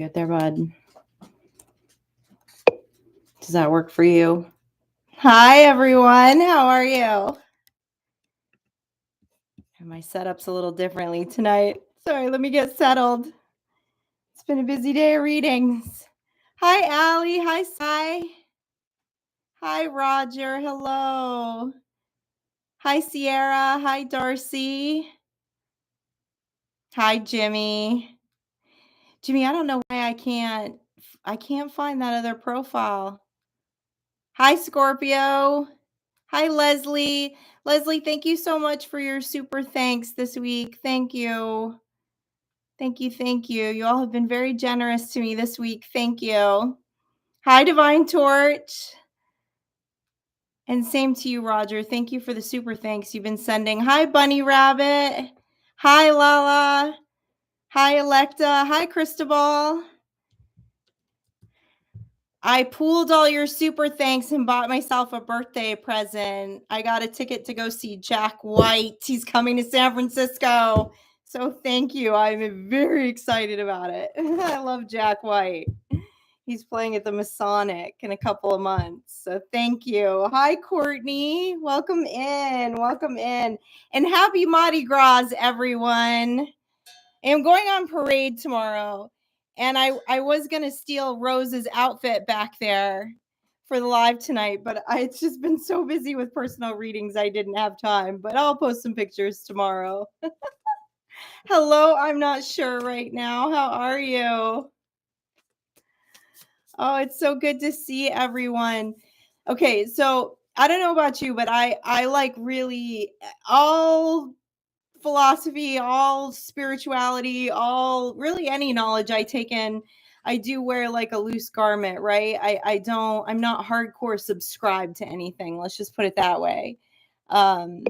Get there, bud. Does that work for you? Hi, everyone. How are you? My setup's a little differently tonight. Sorry, let me get settled. It's been a busy day of readings. Hi, Allie. Hi, Sai. Hi, Roger. Hello. Hi, Sierra. Hi, Darcy. Hi, Jimmy. Jimmy, I don't know why I can't find that other profile. Hi, Scorpio. Hi, Leslie. Leslie, thank you so much for your super thanks this week. Thank you. Thank you. Thank you. You all have been very generous to me this week. Thank you. Hi, Divine Torch. And same to you, Roger. Thank you for the super thanks you've been sending. Hi, Bunny Rabbit. Hi, Lala. Hi, Electa. Hi, Cristobal. I pooled all your super thanks and bought myself a birthday present. I got a ticket to go see Jack White. He's coming to San Francisco. So thank you. I'm very excited about it. I love Jack White. He's playing at the Masonic in a couple of months. So thank you. Hi, Courtney. Welcome in. Welcome in. And happy Mardi Gras, everyone. I'm going on parade tomorrow. And I was going to steal Rose's outfit back there for the live tonight, but it's just been so busy with personal readings, I didn't have time. But I'll post some pictures tomorrow. Hello, I'm not sure right now. How are you? Oh, it's so good to see everyone. Okay, so I don't know about you, but I like really all philosophy, all spirituality, all really any knowledge I take in. I do wear like a loose garment, right? I'm not hardcore subscribed to anything. Let's just put it that way. And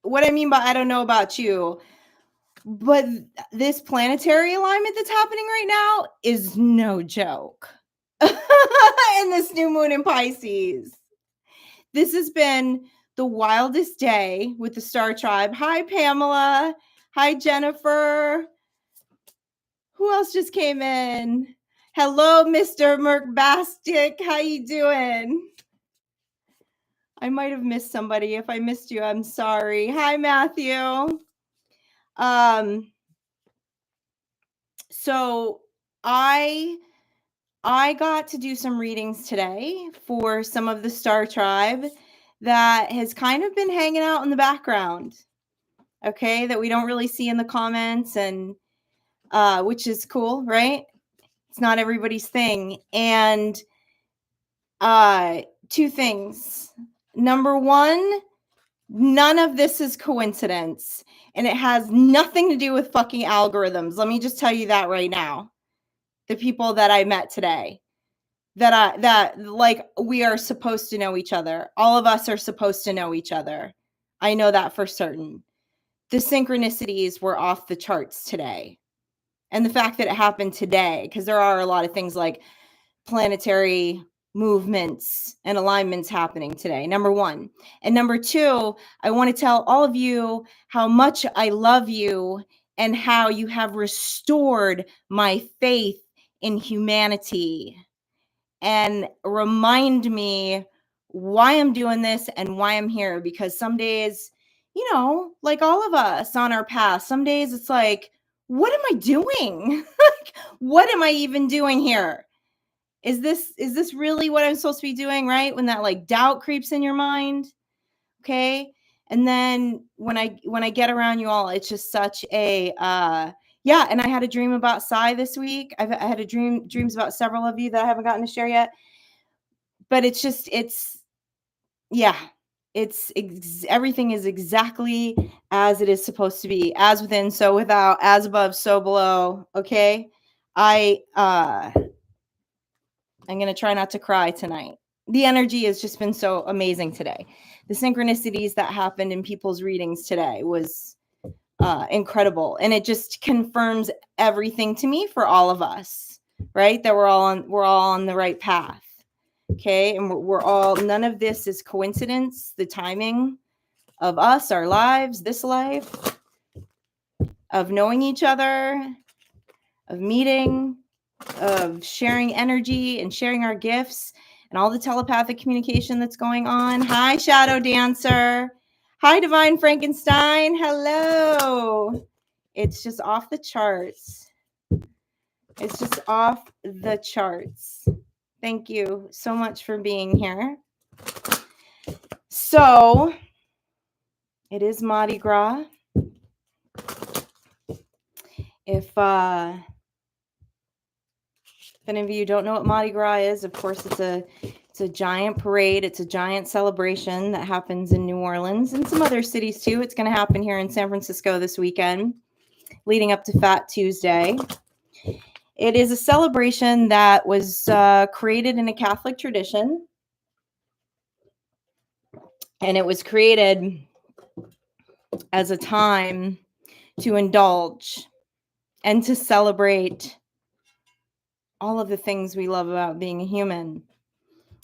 what I mean by I don't know about you, but this planetary alignment that's happening right now is no joke. And this new moon in Pisces. This has been the wildest day with the Star Tribe. Hi, Pamela. Hi, Jennifer. Who else just came in? Hello, Mr. Merkbastic. How you doing? I might have missed somebody. If I missed you, I'm sorry. Hi, Matthew. So I got to do some readings today for some of the Star Tribe that has kind of been hanging out in the background. Okay, that we don't really see in the comments, and which is cool, right? It's not everybody's thing. And two things. Number one, none of this is coincidence, and it has nothing to do with fucking algorithms. Let me just tell you that right now. The people that I met today, that like we are supposed to know each other. All of us are supposed to know each other. I know that for certain. The synchronicities were off the charts today. And the fact that it happened today, because there are a lot of things like planetary movements and alignments happening today, number one. And number two, I want to tell all of you how much I love you and how you have restored my faith in humanity. And remind me why I'm doing this and why I'm here. Because some days, you know, like all of us on our path, some days it's like, what am I doing? What am I even doing here? Is this really what I'm supposed to be doing, right? When that like doubt creeps in your mind. Okay. And then when I get around you all, it's just such a yeah. And I had a dream about Sai this week. I had dreams about several of you that I haven't gotten to share yet. But it's everything is exactly as it is supposed to be, as within, so without, as above, so below. Okay. I'm going to try not to cry tonight. The energy has just been so amazing today. The synchronicities that happened in people's readings today was incredible. And it just confirms everything to me for all of us, right? That we're all on the right path. Okay. And we're all, none of this is coincidence. The timing of us, our lives, this life, of knowing each other, of meeting, of sharing energy and sharing our gifts and all the telepathic communication that's going on. Hi, Shadow Dancer. Hi, Divine Frankenstein. Hello. It's just off the charts. It's just off the charts. Thank you so much for being here. So, it is Mardi Gras. If any of you don't know what Mardi Gras is, of course, it's a giant parade. It's a giant celebration that happens in New Orleans and some other cities too. It's going to happen here in San Francisco this weekend, leading up to Fat Tuesday. It is a celebration that was created in a Catholic tradition. And it was created as a time to indulge and to celebrate all of the things we love about being a human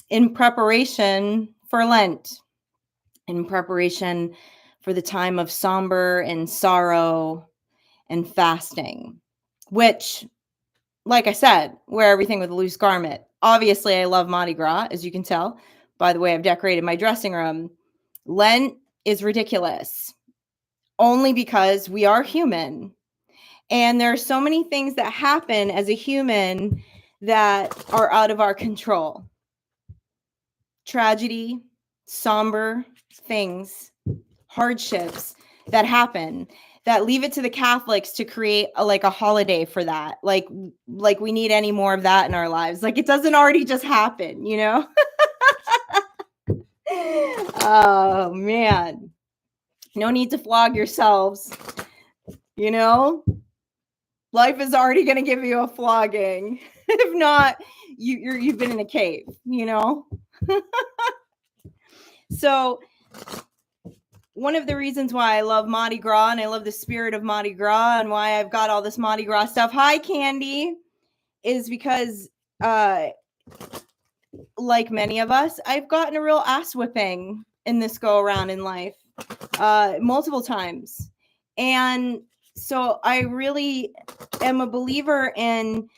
in preparation for Lent, in preparation for the time of somber and sorrow and fasting, which, like I said, wear everything with a loose garment. Obviously, I love Mardi Gras, as you can tell by the way I've decorated my dressing room. Lent is ridiculous, only because we are human. And there are so many things that happen as a human that are out of our control. Tragedy, somber things, hardships that happen that leave it to the Catholics to create a holiday for that. Like we need any more of that in our lives. Like it doesn't already just happen, you know? Oh man. No need to flog yourselves. You know? Life is already going to give you a flogging. If not, you've been in a cave, you know? So one of the reasons why I love Mardi Gras and I love the spirit of Mardi Gras and why I've got all this Mardi Gras stuff, hi Candy, is because like many of us, I've gotten a real ass whipping in this go around in life multiple times. And so I really am a believer in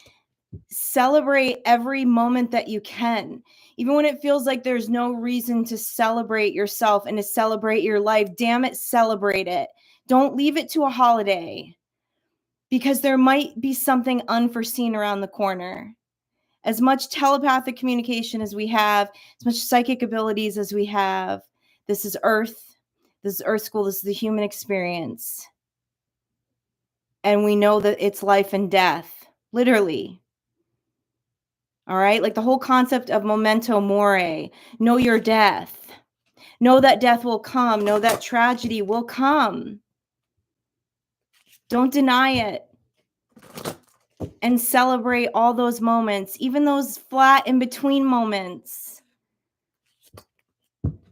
celebrate every moment that you can. Even when it feels like there's no reason to celebrate yourself and to celebrate your life, damn it, celebrate it. Don't leave it to a holiday because there might be something unforeseen around the corner. As much telepathic communication as we have, as much psychic abilities as we have, this is Earth. This is Earth School. This is the human experience. And we know that it's life and death, literally. All right, like the whole concept of memento mori, know your death, know that death will come, know that tragedy will come. Don't deny it and celebrate all those moments, even those flat in between moments.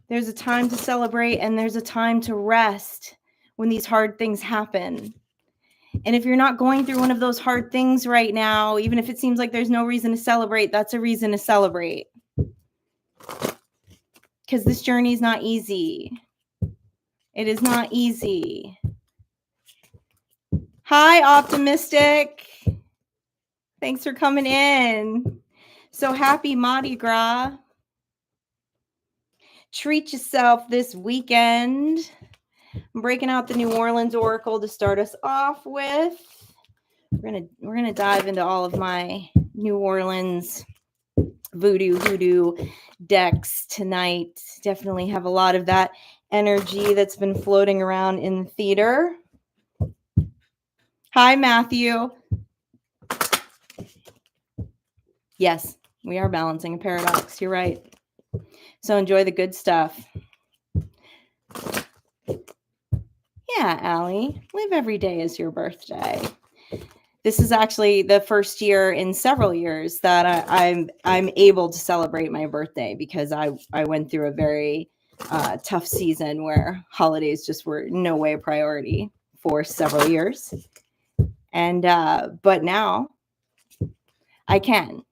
There's a time to celebrate and there's a time to rest when these hard things happen. And if you're not going through one of those hard things right now, even if it seems like there's no reason to celebrate, that's a reason to celebrate. Because this journey is not easy. It is not easy. Hi, Optimistic. Thanks for coming in. So happy Mardi Gras. Treat yourself this weekend. I'm breaking out the New Orleans Oracle to start us off with. We're gonna dive into all of my New Orleans voodoo decks tonight. Definitely have a lot of that energy that's been floating around in the theater. Hi, Matthew. Yes, we are balancing a paradox. You're right. So enjoy the good stuff. Yeah, Allie, live every day as your birthday. This is actually the first year in several years that I'm able to celebrate my birthday because I went through a very tough season where holidays just were no way a priority for several years. And but now I can.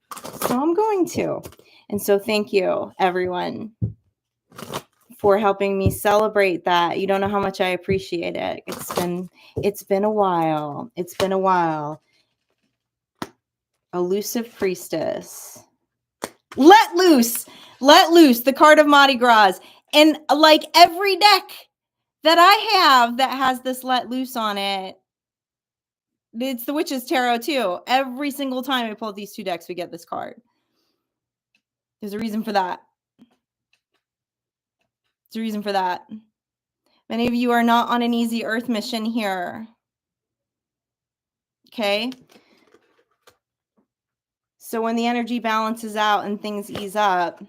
So I'm going to. And so thank you, everyone, for helping me celebrate that. You don't know how much I appreciate it. It's been a while. It's been a while. Elusive priestess. Let loose. Let loose. The card of Mardi Gras. And like every deck that I have that has this let loose on it, it's the Witch's Tarot too. Every single time I pull these two decks, we get this card. There's a reason for that. There's a reason for that. Many of you are not on an easy earth mission here. Okay? So when the energy balances out and things ease up,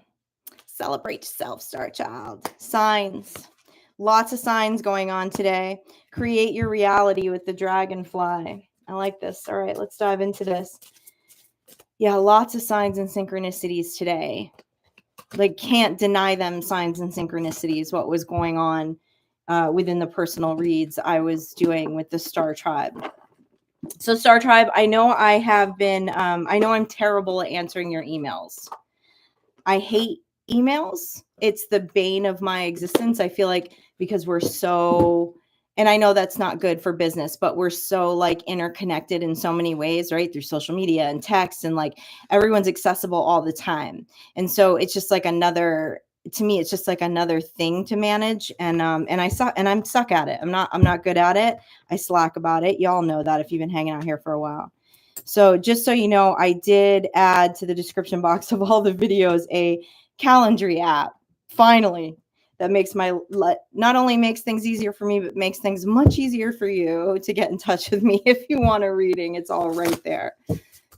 celebrate yourself, Star Child. Signs. Lots of signs going on today. Create your reality with the dragonfly. I like this. All right, let's dive into this. Yeah, lots of signs and synchronicities today. Like, can't deny them signs and synchronicities, what was going on within the personal reads I was doing with the Star Tribe. So Star Tribe, I know I have been, I know I'm terrible at answering your emails. I hate emails. It's the bane of my existence. I feel like because we're so, and I know that's not good for business, but we're so like interconnected in so many ways, right? Through social media and text, and like everyone's accessible all the time. And so it's just like another, to me, it's just like another thing to manage. And I'm stuck at it. I'm not good at it. I slack about it. Y'all know that if you've been hanging out here for a while. So just so you know, I did add to the description box of all the videos a Calendry app. Finally, that makes not only makes things easier for me, but makes things much easier for you to get in touch with me if you want a reading. It's all right there.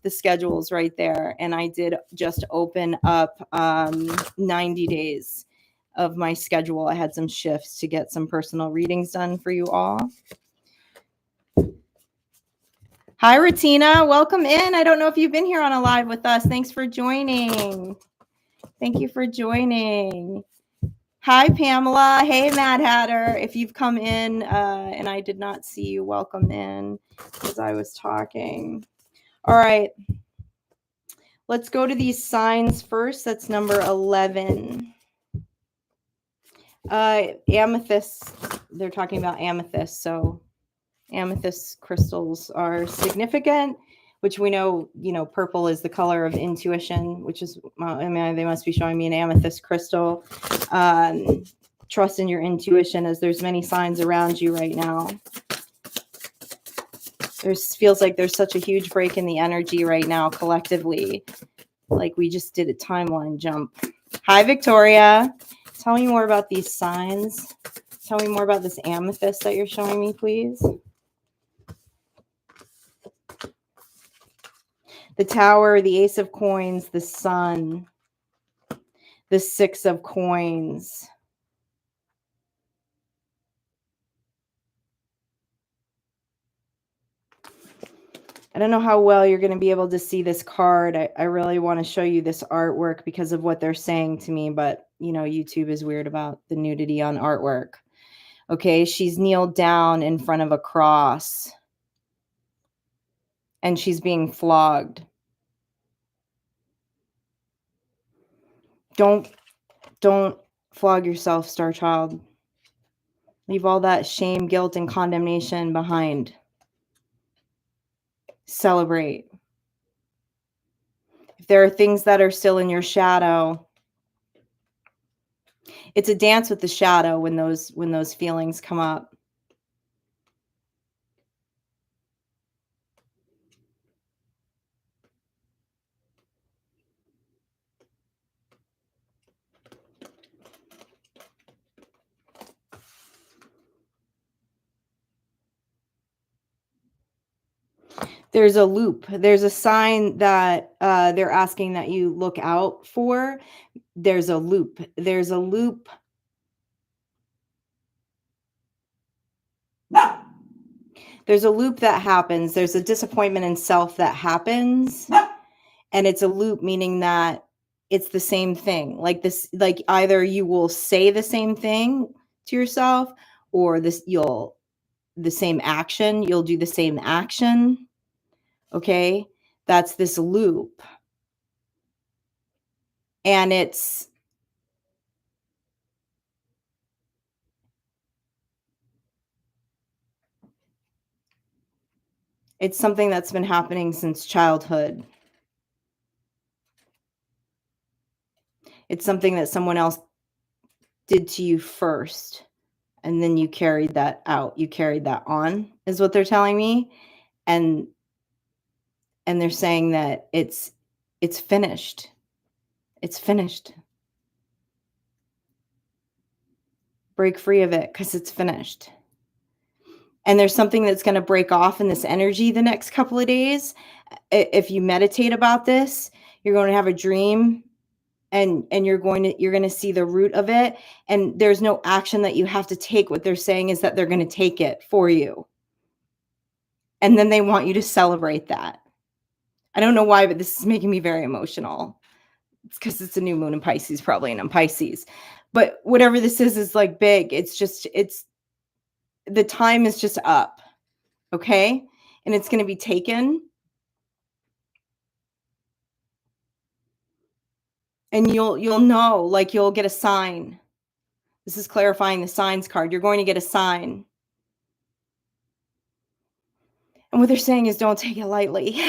The schedule's right there. And I did just open up 90 days of my schedule. I had some shifts to get some personal readings done for you all. Hi, Ratina. Welcome in. I don't know if you've been here on a live with us. Thanks for joining. Thank you for joining. Hi, Pamela. Hey, Mad Hatter. If you've come in and I did not see you, welcome in as I was talking. All right. Let's go to these signs first. That's number 11. Amethyst. They're talking about amethyst. So amethyst crystals are significant, which we know, purple is the color of intuition, which is, they must be showing me an amethyst crystal. Trust in your intuition, as there's many signs around you right now. Feels like there's such a huge break in the energy right now collectively. Like we just did a timeline jump. Hi, Victoria. Tell me more about these signs. Tell me more about this amethyst that you're showing me, please. The Tower, the Ace of Coins, the Sun, the Six of Coins. I don't know how well you're going to be able to see this card. I really want to show you this artwork because of what they're saying to me, but, YouTube is weird about the nudity on artwork. Okay, she's kneeled down in front of a cross, and she's being flogged. Don't flog yourself, Star Child. Leave all that shame, guilt, and condemnation behind. Celebrate. If there are things that are still in your shadow, it's a dance with the shadow when those feelings come up. There's a loop. There's a sign that they're asking that you look out for. There's a loop. There's a loop. There's a loop that happens. There's a disappointment in self that happens. And it's a loop, meaning that it's the same thing. Like this, like either you will say the same thing to yourself, or the same action. You'll do the same action. Okay, that's this loop. And it's something that's been happening since childhood. It's something that someone else did to you first, and then you carried that out. You carried that on, is what they're telling me. And they're saying that it's finished. It's finished. Break free of it because it's finished. And there's something that's going to break off in this energy the next couple of days. If you meditate about this, you're going to have a dream, and you're going to see the root of it. And there's no action that you have to take. What they're saying is that they're going to take it for you. And then they want you to celebrate that. I don't know why, but this is making me very emotional. It's because it's a new moon in Pisces, probably, and I'm Pisces. But whatever this is like big. It's the time is just up. Okay? And it's going to be taken. And you'll know, like you'll get a sign. This is clarifying the signs card. You're going to get a sign. And what they're saying is don't take it lightly.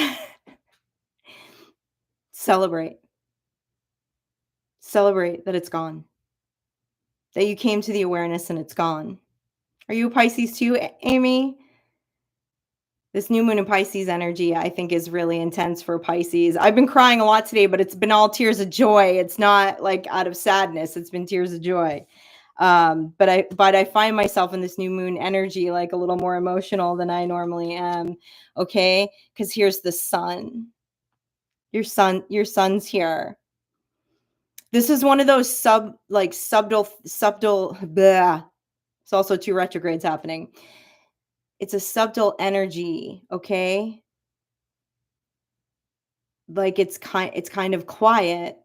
Celebrate. Celebrate that it's gone. That you came to the awareness and it's gone. Are you a Pisces too, Amy? This new moon in Pisces energy, I think, is really intense for Pisces. I've been crying a lot today, but it's been all tears of joy. It's not like out of sadness. It's been tears of joy. But I find myself in this new moon energy like a little more emotional than I normally am. Okay, because here's the sun. Your son's here. This is one of those subtle. Bleh. It's also 2 retrogrades happening. It's a subtle energy, okay? Like it's kind of quiet.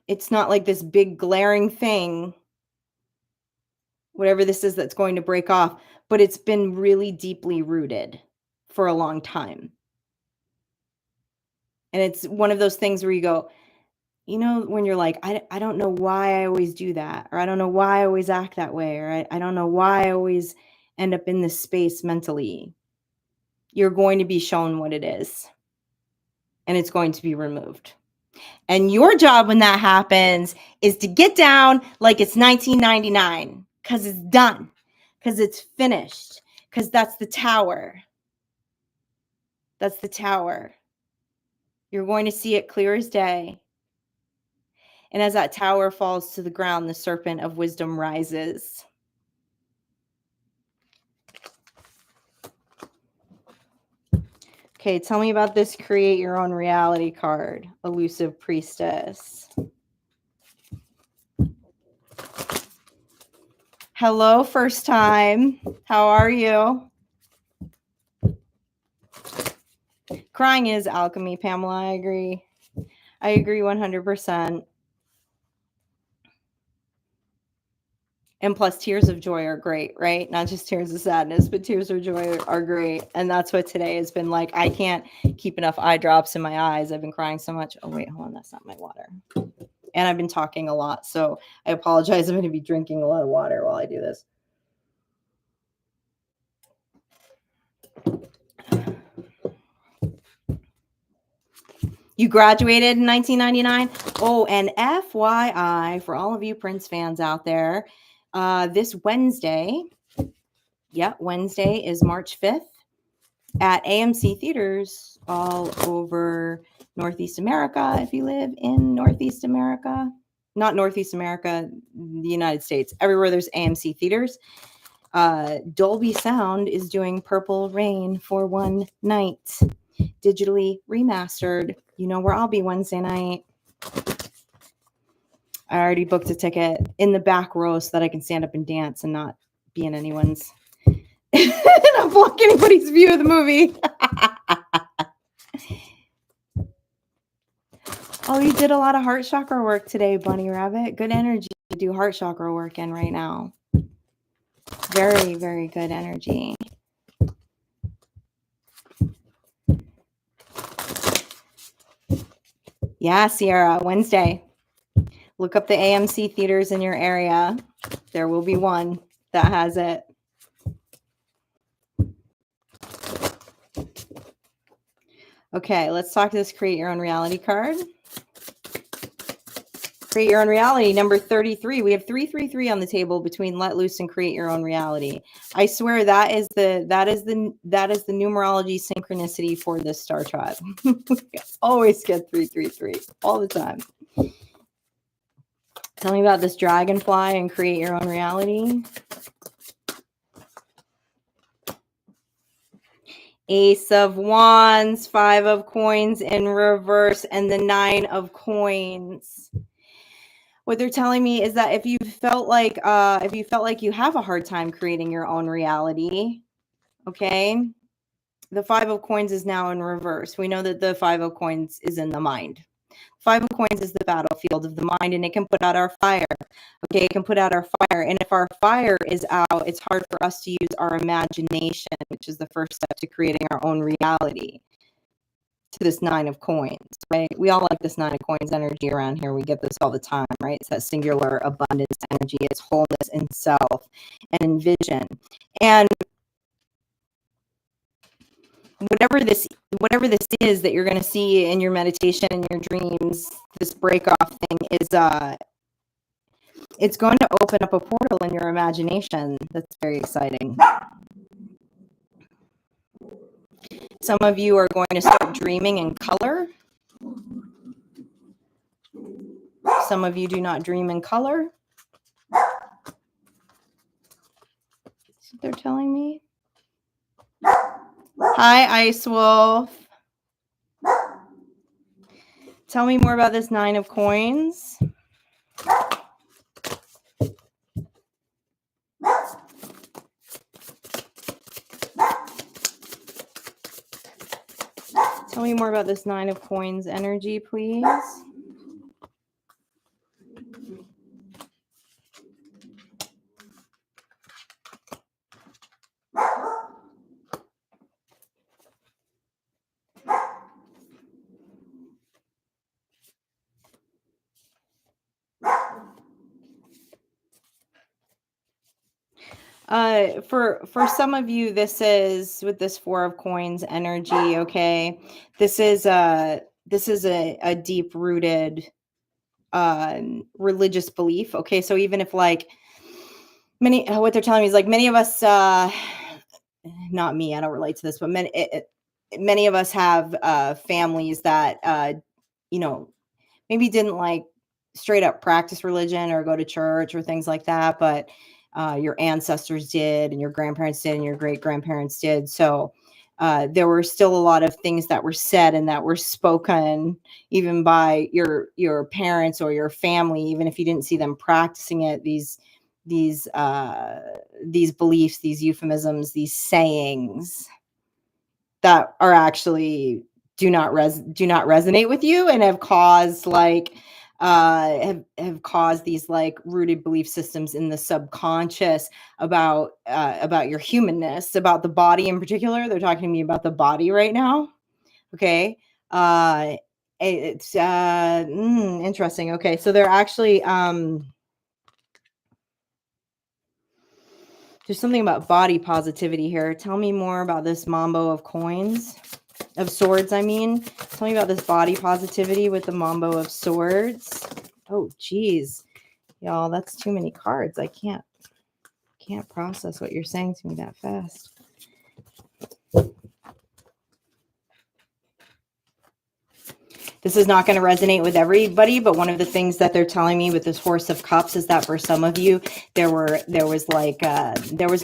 It's not like this big glaring thing, whatever this is that's going to break off, but it's been really deeply rooted for a long time. And it's one of those things where you go, you know, when you're like, I don't know why I always do that, or I don't know why I always act that way, or I don't know why I always end up in this space mentally. You're going to be shown what it is, and it's going to be removed. And your job when that happens is to get down like it's 1999, because it's done, because it's finished, because that's the tower. That's the tower. You're going to see it clear as day. And as that tower falls to the ground, the serpent of wisdom rises. Okay, tell me about this create your own reality card, elusive priestess. Hello, first time. How are you? Crying is alchemy, Pamela. I agree. I agree 100%. And plus, tears of joy are great, right? Not just tears of sadness, but tears of joy are great. And that's what today has been like. I can't keep enough eye drops in my eyes. I've been crying so much. Oh, wait, hold on. That's not my water. And I've been talking a lot. So I apologize. I'm going to be drinking a lot of water while I do this. You graduated in 1999? Oh, and FYI, for all of you Prince fans out there, this Wednesday, Wednesday is March 5th at AMC theaters all over Northeast America. If you live in Northeast America, not Northeast America, the United States, everywhere there's AMC theaters. Dolby Sound is doing Purple Rain for one night, digitally remastered. You know where I'll be Wednesday night. I already booked a ticket in the back row so that I can stand up and dance and not be in anyone's not block anybody's view of the movie. Oh, you did a lot of heart chakra work today, Bunny Rabbit. Good energy to do heart chakra work in right now. Very, very good energy. Yeah, Sierra, Wednesday. Look up the AMC theaters in your area. There will be one that has it. Okay, let's talk to this create your own reality card. Create your own reality. Number 33. We have 333 on the table between let loose and create your own reality. I swear that is the numerology synchronicity for this star tribe. Always get 333 all the time. Tell me about this dragonfly and create your own reality. Ace of Wands, 5 of Coins in reverse, and the 9 of Coins. What they're telling me is that if you felt like you have a hard time creating your own reality, okay, the 5 of Coins is now in reverse. We know that the 5 of Coins is in the mind. 5 of Coins is the battlefield of the mind, and it can put out our fire. Okay, it can put out our fire. And if our fire is out, it's hard for us to use our imagination, which is the first step to creating our own reality. To this 9 of Coins, right? We all like this 9 of Coins energy around here. We get this all the time, right? It's that singular abundance energy. It's wholeness in self and in vision. And whatever this is that you're going to see in your meditation and your dreams, this break off thing is it's going to open up a portal in your imagination. That's very exciting. Some of you are going to start dreaming in color. Some of you do not dream in color. That's what they're telling me. Hi, Ice Wolf. Tell me more about this 9 of Coins. Tell me more about this 9 of Coins energy, please. For some of you, this is with this 4 of Coins energy. Okay, this is a deep rooted religious belief. Okay, so even if like what they're telling me is like many of us, not me, I don't relate to this, but many of us have families that maybe didn't like straight up practice religion or go to church or things like that, but your ancestors did, and your grandparents did, and your great grandparents did. So there were still a lot of things that were said and that were spoken even by your parents or your family, even if you didn't see them practicing it. These beliefs, these euphemisms, these sayings that are actually do not resonate with you and have caused have caused these like rooted belief systems in the subconscious about your humanness, about the body in particular. They're talking to me about the body right now. Okay. It's interesting. Okay. So they're actually there's something about body positivity here. Tell me more about this Mambo of Swords. I mean, tell me about this body positivity with the Mambo of Swords. Oh, geez, y'all, that's too many cards. I can't process what you're saying to me that fast. This is not going to resonate with everybody, but one of the things that they're telling me with this Horse of Cups is that for some of you, there was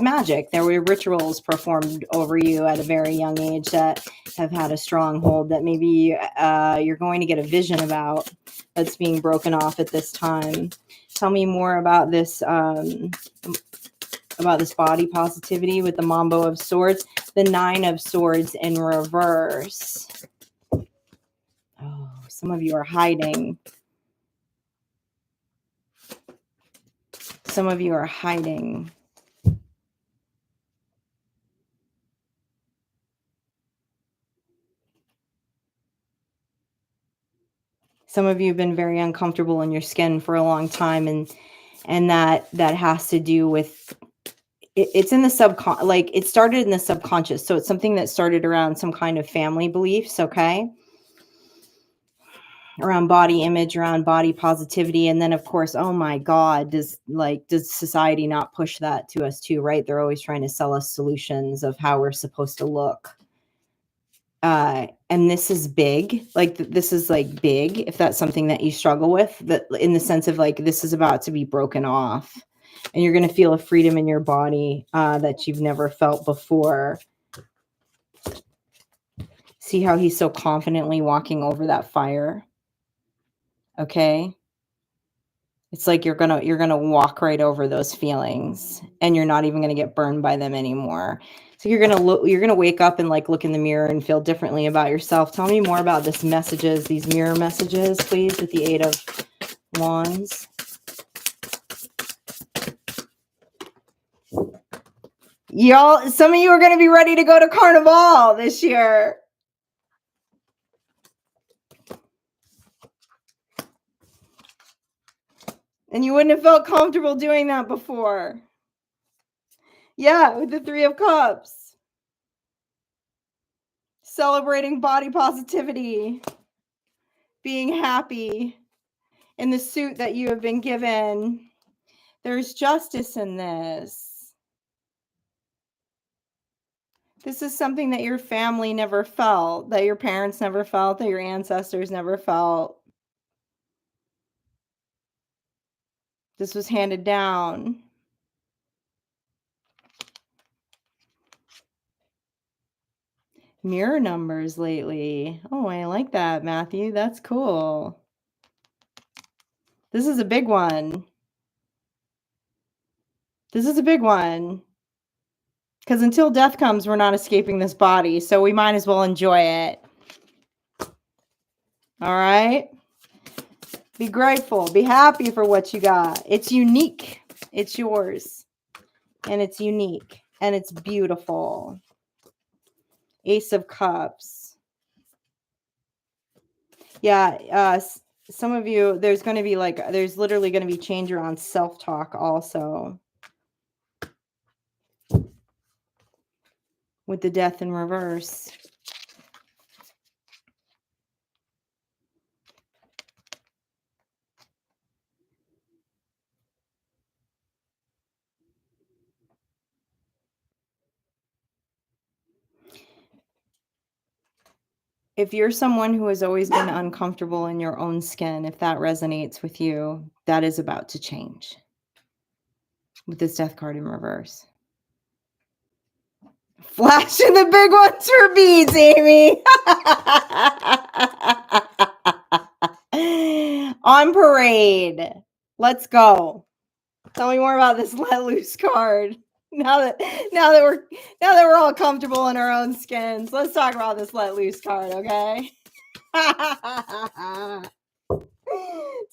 magic. There were rituals performed over you at a very young age that have had a stronghold that maybe you're going to get a vision about that's being broken off at this time. Tell me more about this body positivity with the Mambo of Swords, the 9 of Swords in reverse. Oh, some of you are hiding. Some of you are hiding. Some of you have been very uncomfortable in your skin for a long time, and that has to do with it's in the subconscious. Like it started in the subconscious, so it's something that started around some kind of family beliefs. Okay. around body image, around body positivity. And then of course, oh my God, does society not push that to us too, right? They're always trying to sell us solutions of how we're supposed to look. And this is big, like this is like big, if that's something that you struggle with, that in the sense of like, this is about to be broken off and you're going to feel a freedom in your body that you've never felt before. See how he's so confidently walking over that fire. Okay. It's like you're gonna walk right over those feelings and you're not even gonna get burned by them anymore. So you're gonna wake up and like look in the mirror and feel differently about yourself. Tell me more about these mirror messages, please, with the 8 of Wands. Y'all, some of you are gonna be ready to go to Carnival this year. And you wouldn't have felt comfortable doing that before. Yeah, with the 3 of Cups. Celebrating body positivity. Being happy in the suit that you have been given. There's justice in this. This is something that your family never felt, that your parents never felt, that your ancestors never felt. This was handed down. Mirror numbers lately. Oh, I like that, Matthew. That's cool. This is a big one. This is a big one. Because until death comes, we're not escaping this body. So we might as well enjoy it. All right? Be grateful. Be happy for what you got. It's unique. It's yours. And it's unique. And it's beautiful. Ace of Cups. Yeah, some of you, there's literally going to be change around self-talk also. With the death in reverse. If you're someone who has always been uncomfortable in your own skin, if that resonates with you, that is about to change. With this death card in reverse. Flashing the big ones for beads, Amy. On parade. Let's go. Tell me more about this let loose card. Now that we're all comfortable in our own skins, let's talk about this let loose card, okay?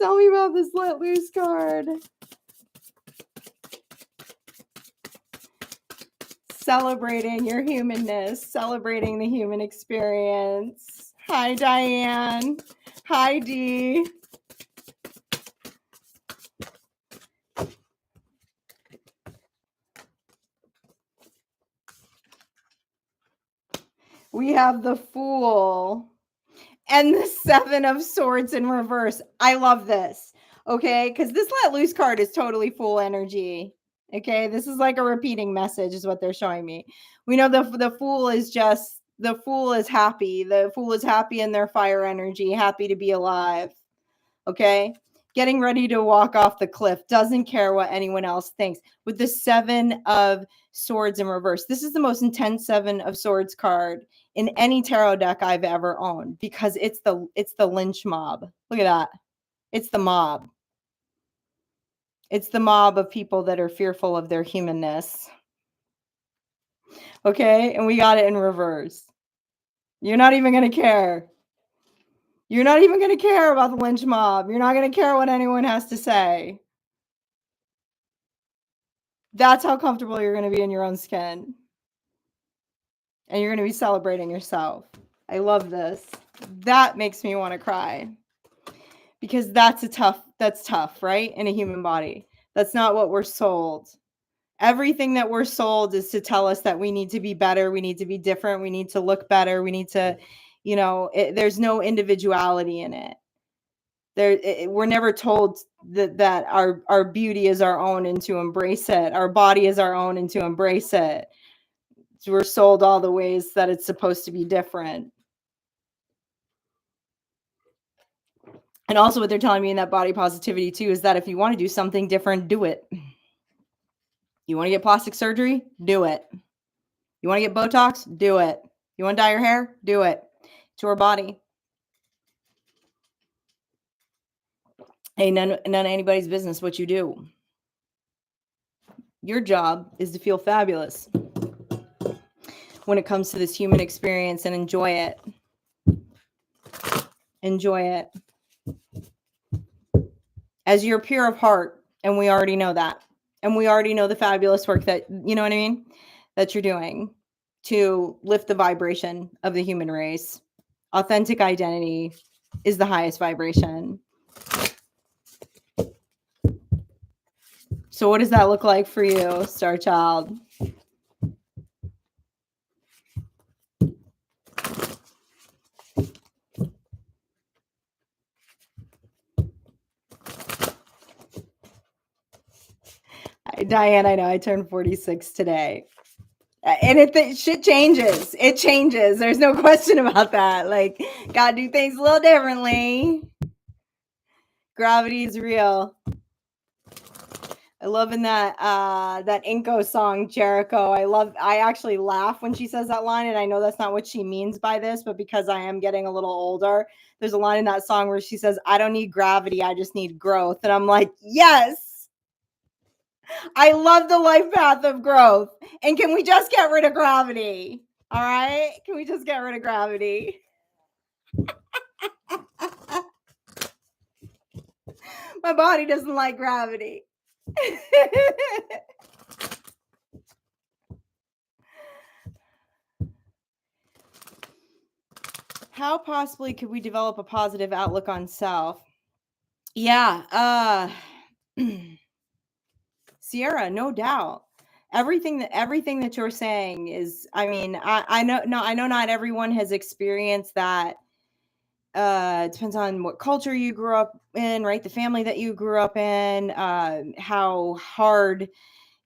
Tell me about this let loose card. Celebrating your humanness, celebrating the human experience. Hi, Diane. Hi, Dee. We have the Fool and the 7 of Swords in reverse. I love this, okay? Because this let loose card is totally Fool energy, okay? This is like a repeating message is what they're showing me. We know the Fool is just, the Fool is happy. The Fool is happy in their fire energy, happy to be alive, okay? Getting ready to walk off the cliff, doesn't care what anyone else thinks. With the 7 of Swords in reverse, this is the most intense 7 of Swords card in any tarot deck I've ever owned, because it's the lynch mob. Look at that. It's the mob. It's the mob of people that are fearful of their humanness. Okay? And we got it in reverse. You're not even going to care. You're not even going to care about the lynch mob. You're not going to care what anyone has to say. That's how comfortable you're going to be in your own skin. And you're going to be celebrating yourself. I love this. That makes me want to cry. Because that's tough, right? In a human body. That's not what we're sold. Everything that we're sold is to tell us that we need to be better. We need to be different. We need to look better. We need to, there's no individuality in it. We're never told that our beauty is our own and to embrace it. Our body is our own and to embrace it. So we're sold all the ways that it's supposed to be different. And also what they're telling me in that body positivity too is that if you want to do something different, do it. You want to get plastic surgery? Do it. You want to get Botox? Do it. You want to dye your hair? Do it. It's your body. Ain't none of anybody's business what you do. Your job is to feel fabulous when it comes to this human experience and enjoy it. Enjoy it. As you're pure of heart, and we already know that. And we already know the fabulous work that, you know what I mean, that you're doing to lift the vibration of the human race. Authentic identity is the highest vibration. So what does that look like for you, Star Child? Diane, I know I turned 46 today. And shit changes. It changes. There's no question about that. Like, gotta do things a little differently. Gravity is real. I love in that Inco song, Jericho. I actually laugh when she says that line, and I know that's not what she means by this, but because I am getting a little older, there's a line in that song where she says, I don't need gravity, I just need growth. And I'm like, yes. I love the life path of growth. And can we just get rid of gravity? All right? Can we just get rid of gravity? My body doesn't like gravity. How possibly could we develop a positive outlook on self? Yeah. Sierra, no doubt. Everything that you're saying is, I mean, I know not everyone has experienced that. It depends on what culture you grew up in, right? The family that you grew up in, how hard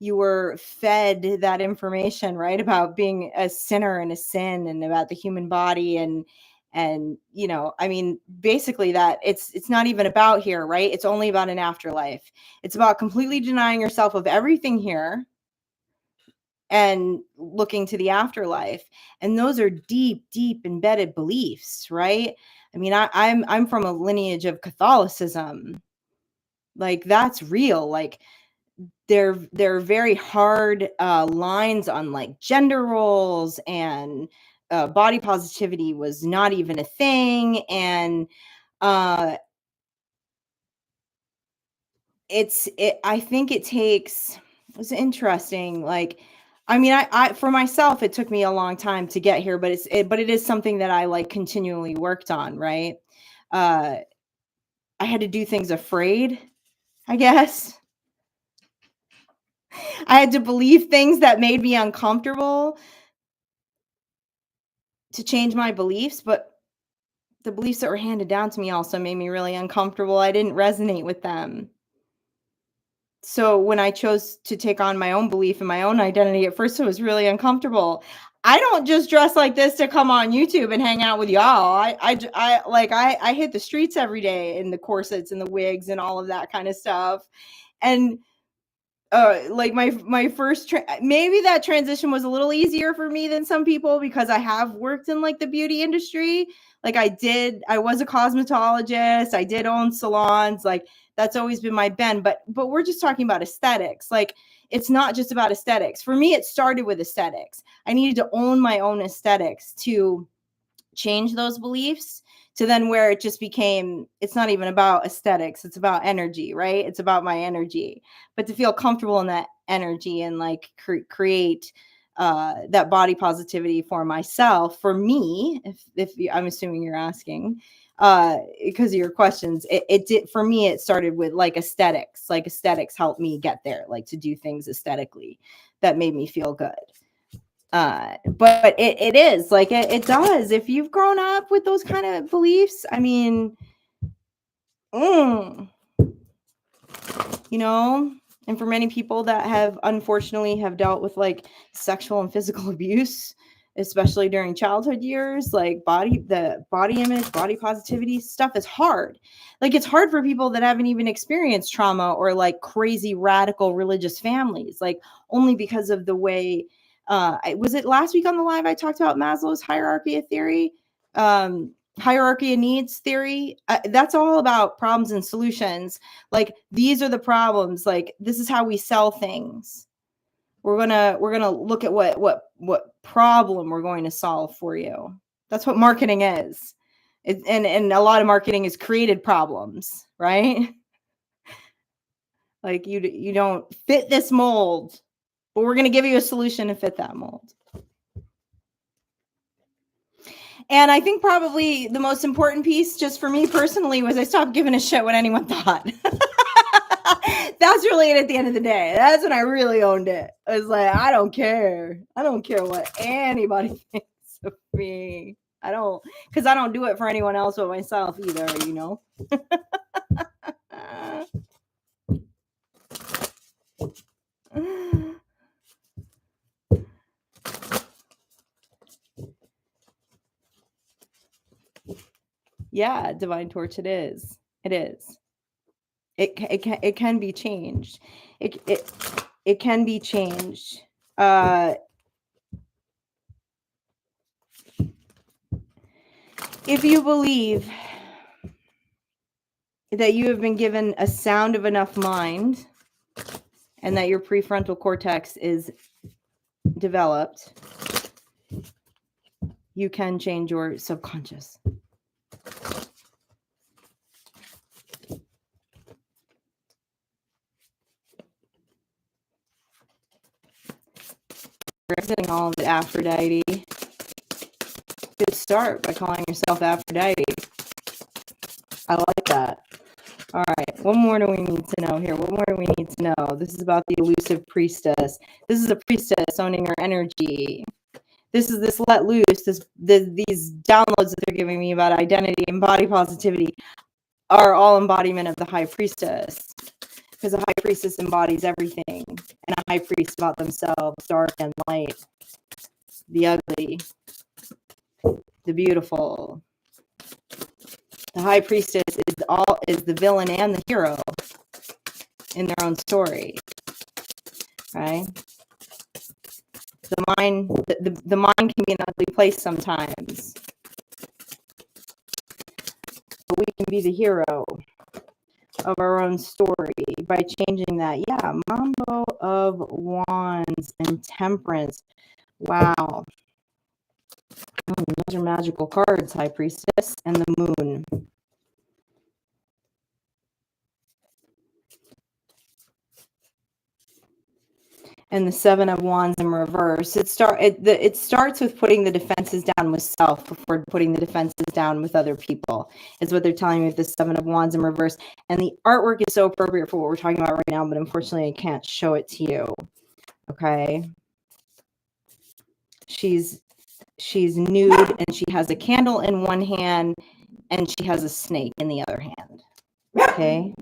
you were fed that information, right? About being a sinner and a sin, and about the human body, and you know, I mean, basically that it's not even about here, right? It's only about an afterlife. It's about completely denying yourself of everything here and looking to the afterlife. And those are deep embedded beliefs, right? I mean, I'm from a lineage of Catholicism. Like, that's real. Like, they're very hard lines on like gender roles, and body positivity was not even a thing. And I think it takes, it's interesting. Like, I mean, I for myself, it took me a long time to get here, but it is something that I like continually worked on, right? I had to do things afraid, I guess. I had to believe things that made me uncomfortable to change my beliefs, but the beliefs that were handed down to me also made me really uncomfortable. I didn't resonate with them. So when I chose to take on my own belief and my own identity, at first it was really uncomfortable. I don't just dress like this to come on YouTube and hang out with y'all. I hit the streets every day in the corsets and the wigs and all of that kind of stuff. And like my first maybe that transition was a little easier for me than some people, because I have worked in like the beauty industry. Like, I was a cosmetologist, I did own salons. Like, that's always been my bend. But we're just talking about aesthetics. Like, it's not just about aesthetics. For me, it started with aesthetics. I needed to own my own aesthetics to change those beliefs, to then where it just became, it's not even about aesthetics, it's about energy, right? It's about my energy. But to feel comfortable in that energy and like create that body positivity for myself, for me, if I'm assuming you're asking, because of your questions, it did for me. It started with like aesthetics. Like, aesthetics helped me get there, like to do things aesthetically that made me feel good. But it is like, it does. If you've grown up with those kind of beliefs, I mean, You know, and for many people that have unfortunately have dealt with like sexual and physical abuse, especially during childhood years, like the body image, body positivity stuff is hard. Like it's hard for people that haven't even experienced trauma or like crazy radical religious families, like only because of the way was it last week on the live I talked about Maslow's hierarchy of theory, hierarchy of needs theory. That's all about problems and solutions. Like these are the problems, like this is how we sell things. We're gonna look at what problem we're going to solve for you. That's what marketing is. And a lot of marketing is created problems, right? Like you don't fit this mold, but we're gonna give you a solution to fit that mold. And I think probably the most important piece, just for me personally, was I stopped giving a shit what anyone thought. That's really it at the end of the day. That's when I really owned it. I was like, I don't care. I don't care what anybody thinks of me. Because I don't do it for anyone else but myself either, you know? Yeah, divine torch it is. It is. It can be changed. It can be changed. If you believe that you have been given a sound of enough mind and that your prefrontal cortex is developed, you can change your subconscious. We're getting all of it Aphrodite. Good start by calling yourself Aphrodite. I like that. All right, what more do we need to know here? What more do we need to know? This is about the elusive priestess. This is a priestess owning her energy. This is this let loose, these downloads that they're giving me about identity and body positivity are all embodiment of the high priestess. Because the high priestess embodies everything. And a high priest about themselves, dark and light, the ugly, the beautiful. The high priestess is the villain and the hero in their own story, right? The mind can be an ugly place sometimes, but we can be the hero of our own story by changing that. Yeah, Mambo of Wands and Temperance. Wow. Those are magical cards, High Priestess and the Moon. And the Seven of Wands in reverse. It starts with putting the defenses down with self before putting the defenses down with other people, is what they're telling me with the Seven of Wands in reverse. And the artwork is so appropriate for what we're talking about right now, but unfortunately I can't show it to you. Okay. She's nude and she has a candle in one hand and she has a snake in the other hand. Okay.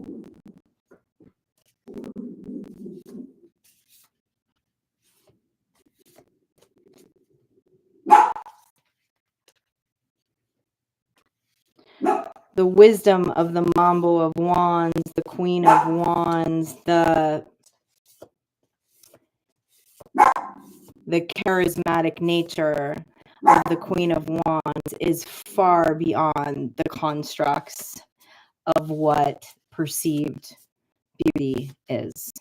The wisdom of the Mambo of Wands, the Queen of Wands, the charismatic nature of the Queen of Wands is far beyond the constructs of what perceived beauty is.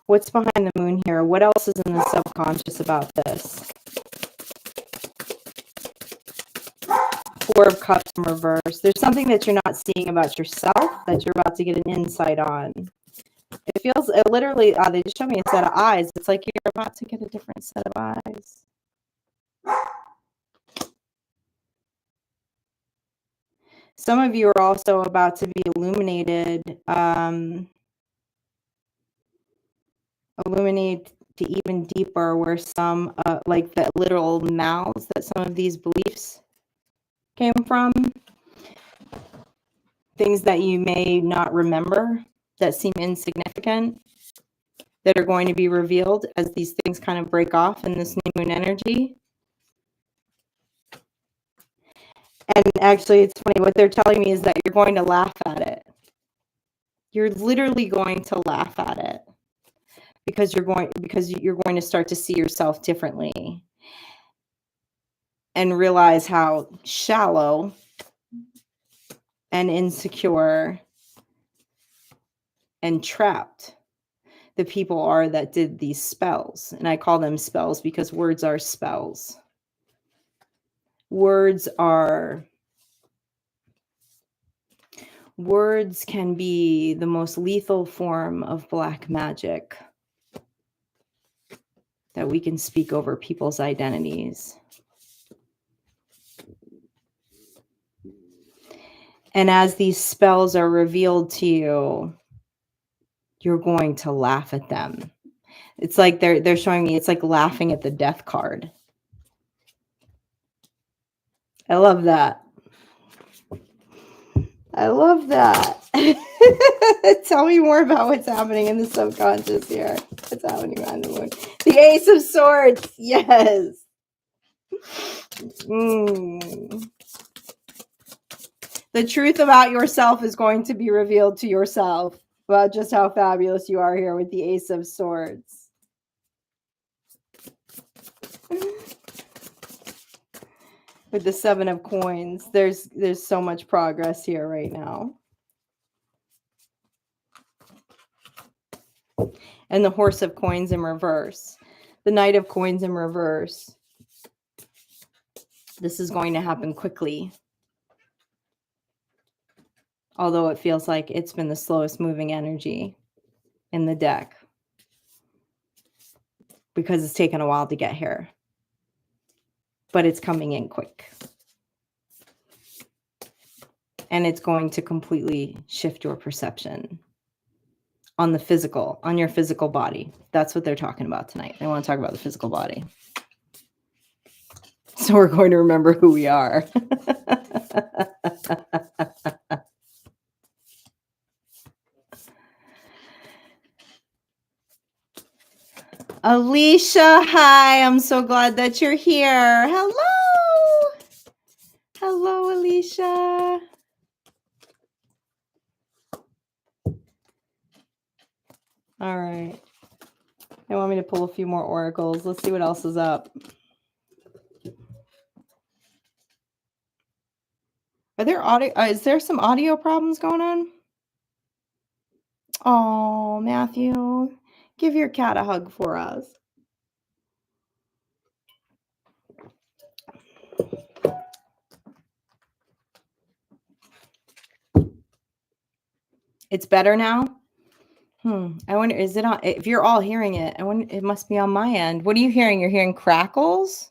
What's behind the Moon here? What else is in the subconscious about this? Four of Cups in reverse. There's something that you're not seeing about yourself that you're about to get an insight on. It feels, it literally, they just showed me a set of eyes. It's like you're about to get a different set of eyes. Some of you are also about to be illuminated, illuminate to even deeper where some, like the literal mouths that some of these beliefs came from. Things that you may not remember that seem insignificant that are going to be revealed as these things kind of break off in this new moon energy. And actually, it's funny. What they're telling me is that you're going to laugh at it. You're literally going to laugh at it because you're going to start to see yourself differently and realize how shallow and insecure and trapped the people are that did these spells. And I call them spells because words are spells. Words can be the most lethal form of black magic that we can speak over people's identities. And as these spells are revealed to you, you're going to laugh at them. It's like they're showing me, it's like laughing at the death card. I love that. I love that. Tell me more about what's happening in the subconscious here. What's happening on the moon? The Ace of Swords. Yes. The truth about yourself is going to be revealed to yourself about just how fabulous you are here with the Ace of Swords. With the Seven of Coins, there's so much progress here right now. And the Horse of Coins in reverse. The Knight of Coins in reverse. This is going to happen quickly. Although it feels like it's been the slowest moving energy in the deck. Because it's taken a while to get here. But it's coming in quick. And it's going to completely shift your perception on the physical, on your physical body. That's what they're talking about tonight. They want to talk about the physical body. So we're going to remember who we are. Alicia, hi. I'm so glad that you're here. Hello. Hello, Alicia. All right. They want me to pull a few more oracles. Let's see what else is up. Are there audio? Is there some audio problems going on? Oh, Matthew, give your cat a hug for us. It's better now? I wonder, is it on? If you're all hearing it, I wonder, it must be on my end. What are you hearing? You're hearing crackles?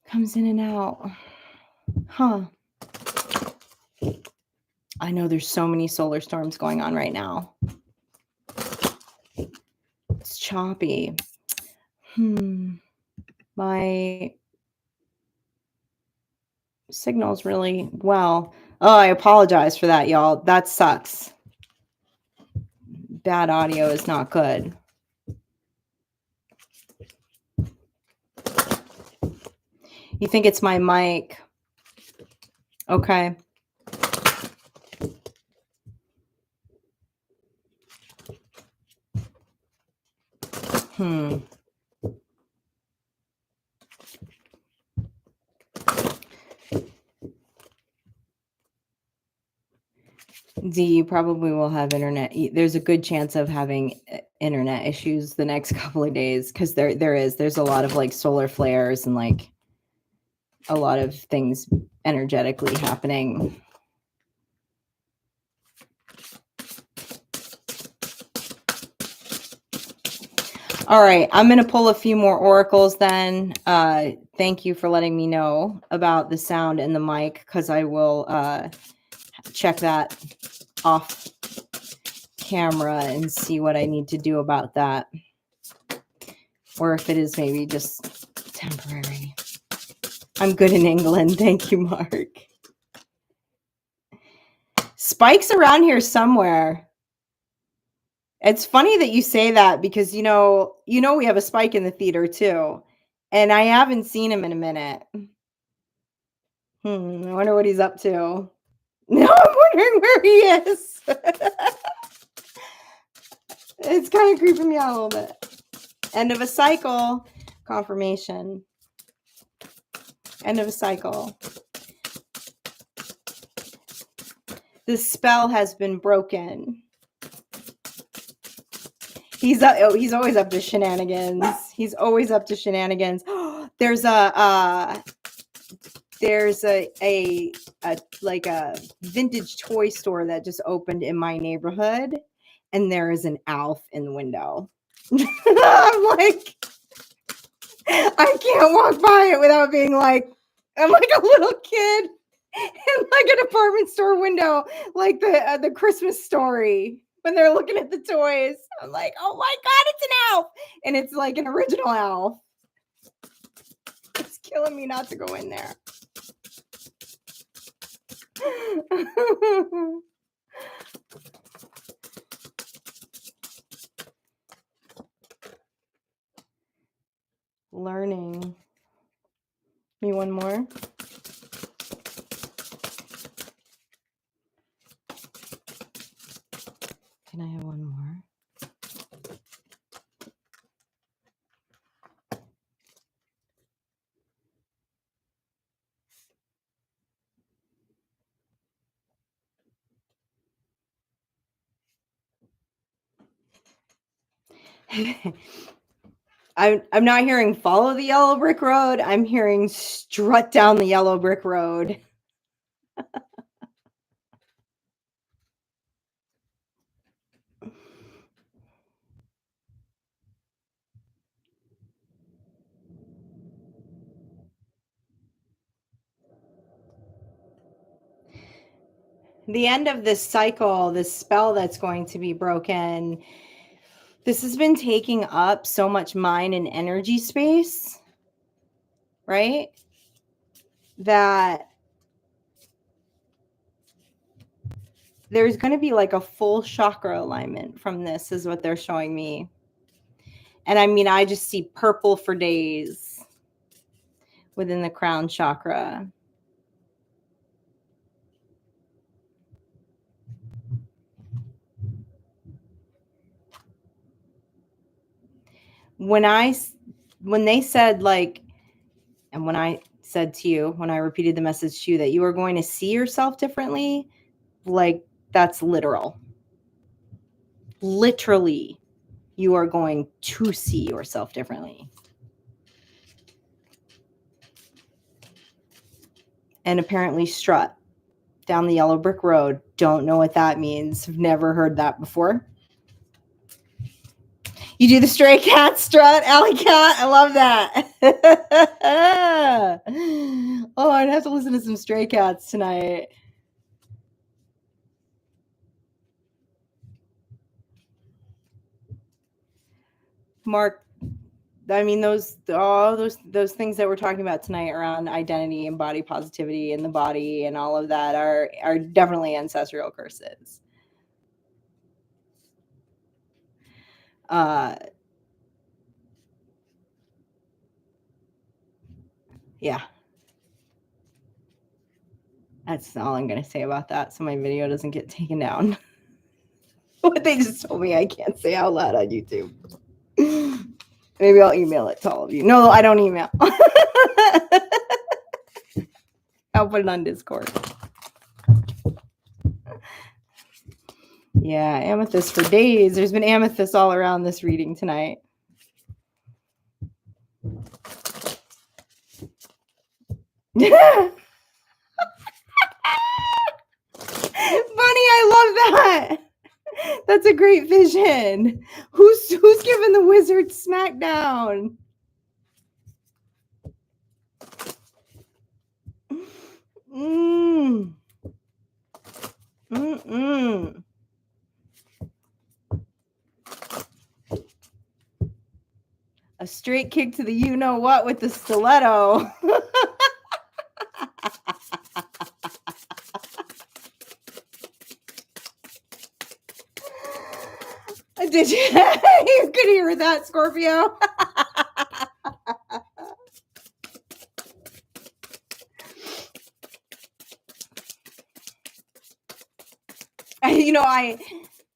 Comes in and out. Huh. I know there's so many solar storms going on right now. It's choppy. My signal's really well. Oh, I apologize for that, y'all. That sucks. Bad audio is not good. You think it's my mic? Okay. Z, you probably will have internet. There's a good chance of having internet issues the next couple of days because there's a lot of like solar flares and like a lot of things energetically happening. All right, I'm going to pull a few more oracles then. Thank you for letting me know about the sound and the mic because I will check that off camera and see what I need to do about that. Or if it is maybe just temporary. I'm good in England. Thank you, Mark. Spike's around here somewhere. It's funny that you say that because you know we have a Spike in the theater too, and I haven't seen him in a minute. I wonder what he's up to. No, I'm wondering where he is. It's kind of creeping me out a little bit. End of a cycle. Confirmation. End of a cycle. The spell has been broken. He's always up to shenanigans. He's always up to shenanigans. There's a like a vintage toy store that just opened in my neighborhood, and there is an Alf in the window. I'm like, I can't walk by it without being like, I'm like a little kid in like a department store window, like the Christmas Story when they're looking at the toys. I'm like, oh my God, it's an Alf, and it's like an original Alf. It's killing me not to go in there. Learning. Me one more. Can I have one more? I'm not hearing follow the yellow brick road. I'm hearing strut down the yellow brick road. The end of this cycle, this spell that's going to be broken, this has been taking up so much mind and energy space, right? That there's going to be like a full chakra alignment from this, is what they're showing me. And I mean, I just see purple for days within the crown chakra. When they said like, and when I said to you, when I repeated the message to you that you are going to see yourself differently, like that's literal. Literally, you are going to see yourself differently. And apparently strut down the yellow brick road. Don't know what that means. I've never heard that before. You do the stray cat strut, alley cat. I love that. Oh, I'd have to listen to some stray cats tonight. Mark, I mean, those things that we're talking about tonight around identity and body positivity and the body and all of that are definitely ancestral curses. Yeah. That's all I'm going to say about that, so my video doesn't get taken down. What they just told me I can't say out loud on YouTube. Maybe I'll email it to all of you. No, I don't email. I'll put it on Discord. Yeah, amethyst for days. There's been amethyst all around this reading tonight. Bunny, I love that. That's a great vision. Who's giving the wizard smackdown? A straight kick to the you-know-what with the stiletto. Did you? You could hear that, Scorpio?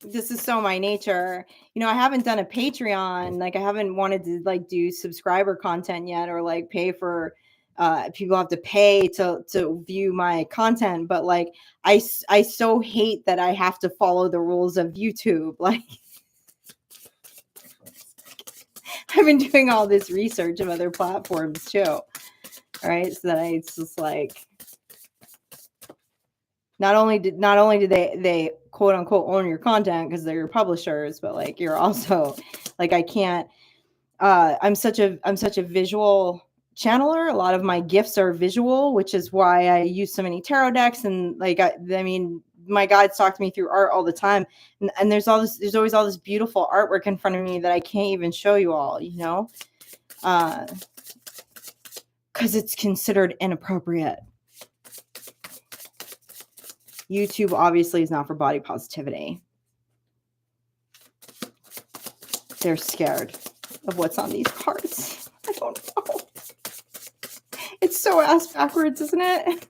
This is so my nature. I haven't done a Patreon. Like, I haven't wanted to like do subscriber content yet, or like pay for people have to pay to view my content. But like, I so hate that I have to follow the rules of YouTube. Like, I've been doing all this research of other platforms too. All right. So that it's just like, not only do they quote unquote own your content because they're your publishers, but like, you're also like, I can't, I'm such a visual channeler. A lot of my gifts are visual, which is why I use so many tarot decks. And like, I mean, my guides talk to me through art all the time. And there's always all this beautiful artwork in front of me that I can't even show you all, because it's considered inappropriate. YouTube obviously is not for body positivity. They're scared of what's on these cards. I don't know. It's so ass backwards, isn't it?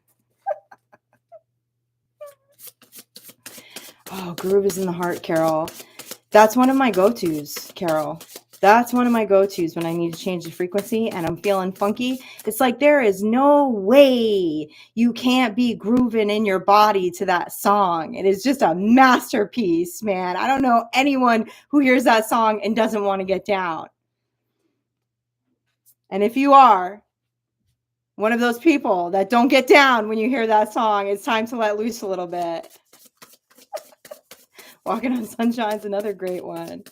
Oh, groove is in the heart, Carol. That's one of my go-tos, Carol. That's one of my go-tos when I need to change the frequency and I'm feeling funky. It's like, there is no way you can't be grooving in your body to that song. It is just a masterpiece, man. I don't know anyone who hears that song and doesn't want to get down. And if you are one of those people that don't get down when you hear that song, it's time to let loose a little bit. Walking on Sunshine's another great one.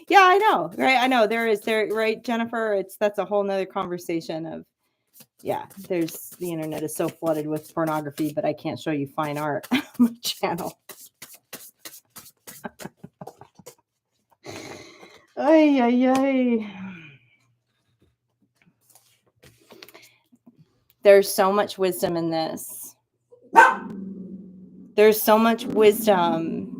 Yeah, I know, right? I know right, Jennifer? That's a whole nother conversation of, yeah, the internet is so flooded with pornography, but I can't show you fine art on my channel. Ay, ay, ay. There's so much wisdom in this. There's so much wisdom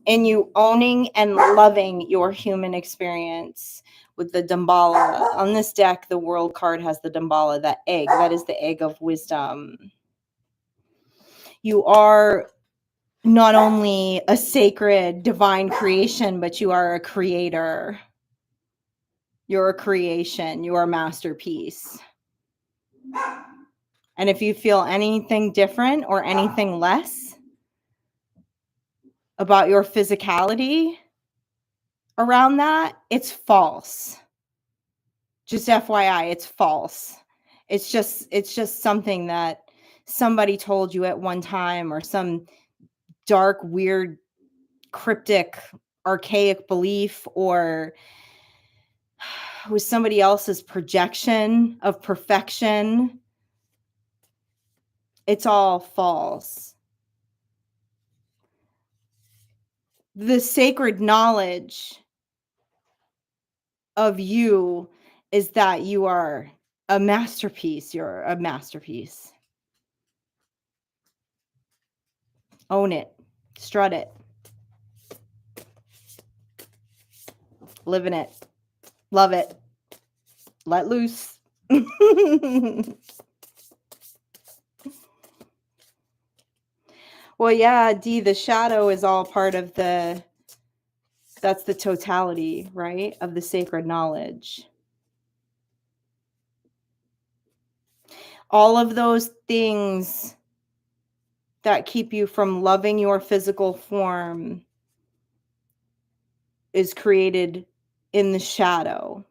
in you owning and loving your human experience with the Damballa. On this deck, the World card has the Damballa, that egg. That is the egg of wisdom. You are not only a sacred divine creation, but you are a creator. You're a creation. You are a masterpiece. And if you feel anything different or anything less about your physicality around that, it's false. Just FYI, it's false. It's just something that somebody told you at one time, or some dark, weird, cryptic, archaic belief, or was somebody else's projection of perfection. It's all false. The sacred knowledge of you is that you are a masterpiece. You're a masterpiece. Own it. Strut it. Live in it. Love it. Let loose. Well, yeah, D, the shadow is all part of that's the totality, right, of the sacred knowledge. All of those things that keep you from loving your physical form is created in the shadow.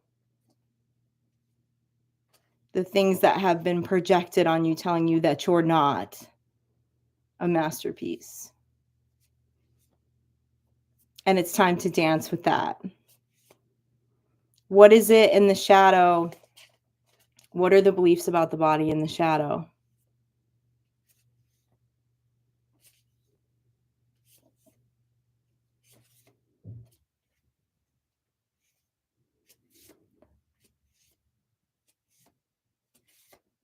The things that have been projected on you, telling you that you're not a masterpiece. And it's time to dance with that. What is it in the shadow? What are the beliefs about the body in the shadow?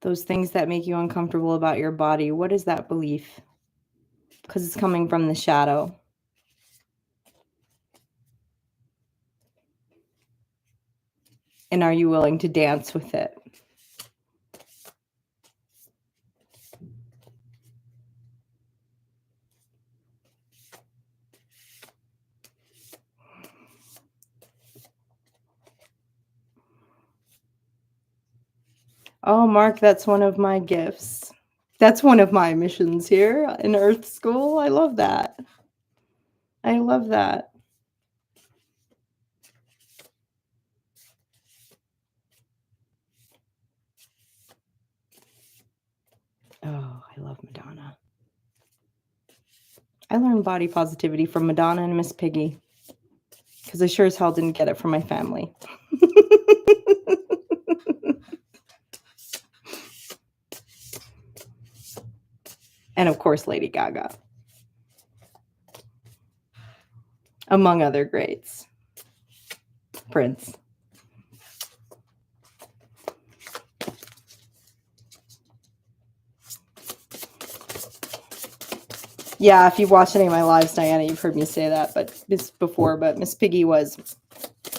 Those things that make you uncomfortable about your body, what is that belief? Because it's coming from the shadow. And are you willing to dance with it? Oh, Mark, that's one of my gifts. That's one of my missions here in Earth School. I love that. I love that. Oh, I love Madonna. I learned body positivity from Madonna and Miss Piggy because I sure as hell didn't get it from my family. And of course, Lady Gaga, among other greats. Prince. Yeah, if you've watched any of my lives, Diana, you've heard me say that, but Miss Piggy was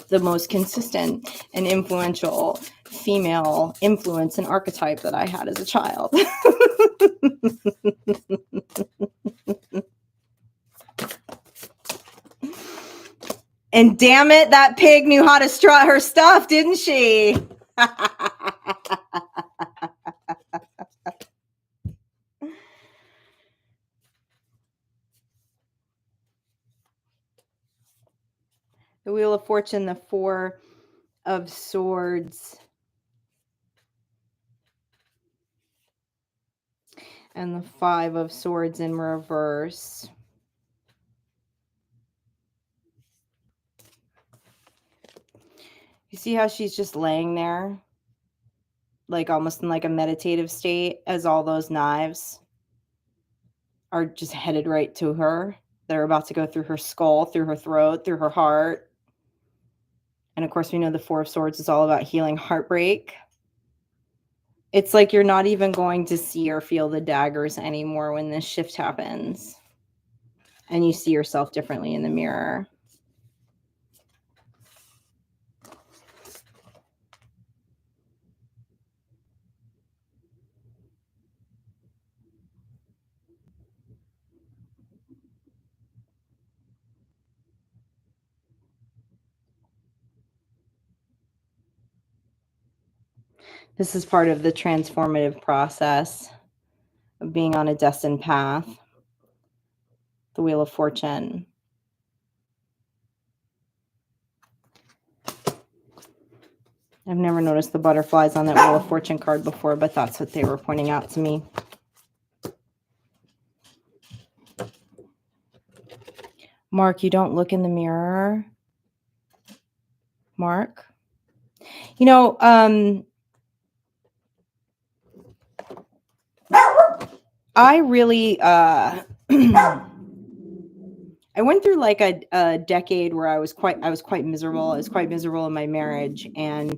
the most consistent and influential female influence and archetype that I had as a child. And damn it, that pig knew how to strut her stuff, didn't she? The Wheel of Fortune, the Four of Swords, and the Five of Swords in reverse. You see how she's just laying there, like almost in like a meditative state, as all those knives are just headed right to her. They're about to go through her skull, through her throat, through her heart. And of course, we know the Four of Swords is all about healing heartbreak. It's like you're not even going to see or feel the daggers anymore when this shift happens. And you see yourself differently in the mirror. This is part of the transformative process of being on a destined path. The Wheel of Fortune. I've never noticed the butterflies on that Wheel of Fortune card before, but that's what they were pointing out to me. Mark, you don't look in the mirror. Mark? You know, I really, I went through like a decade where I was quite miserable. I was quite miserable in my marriage, and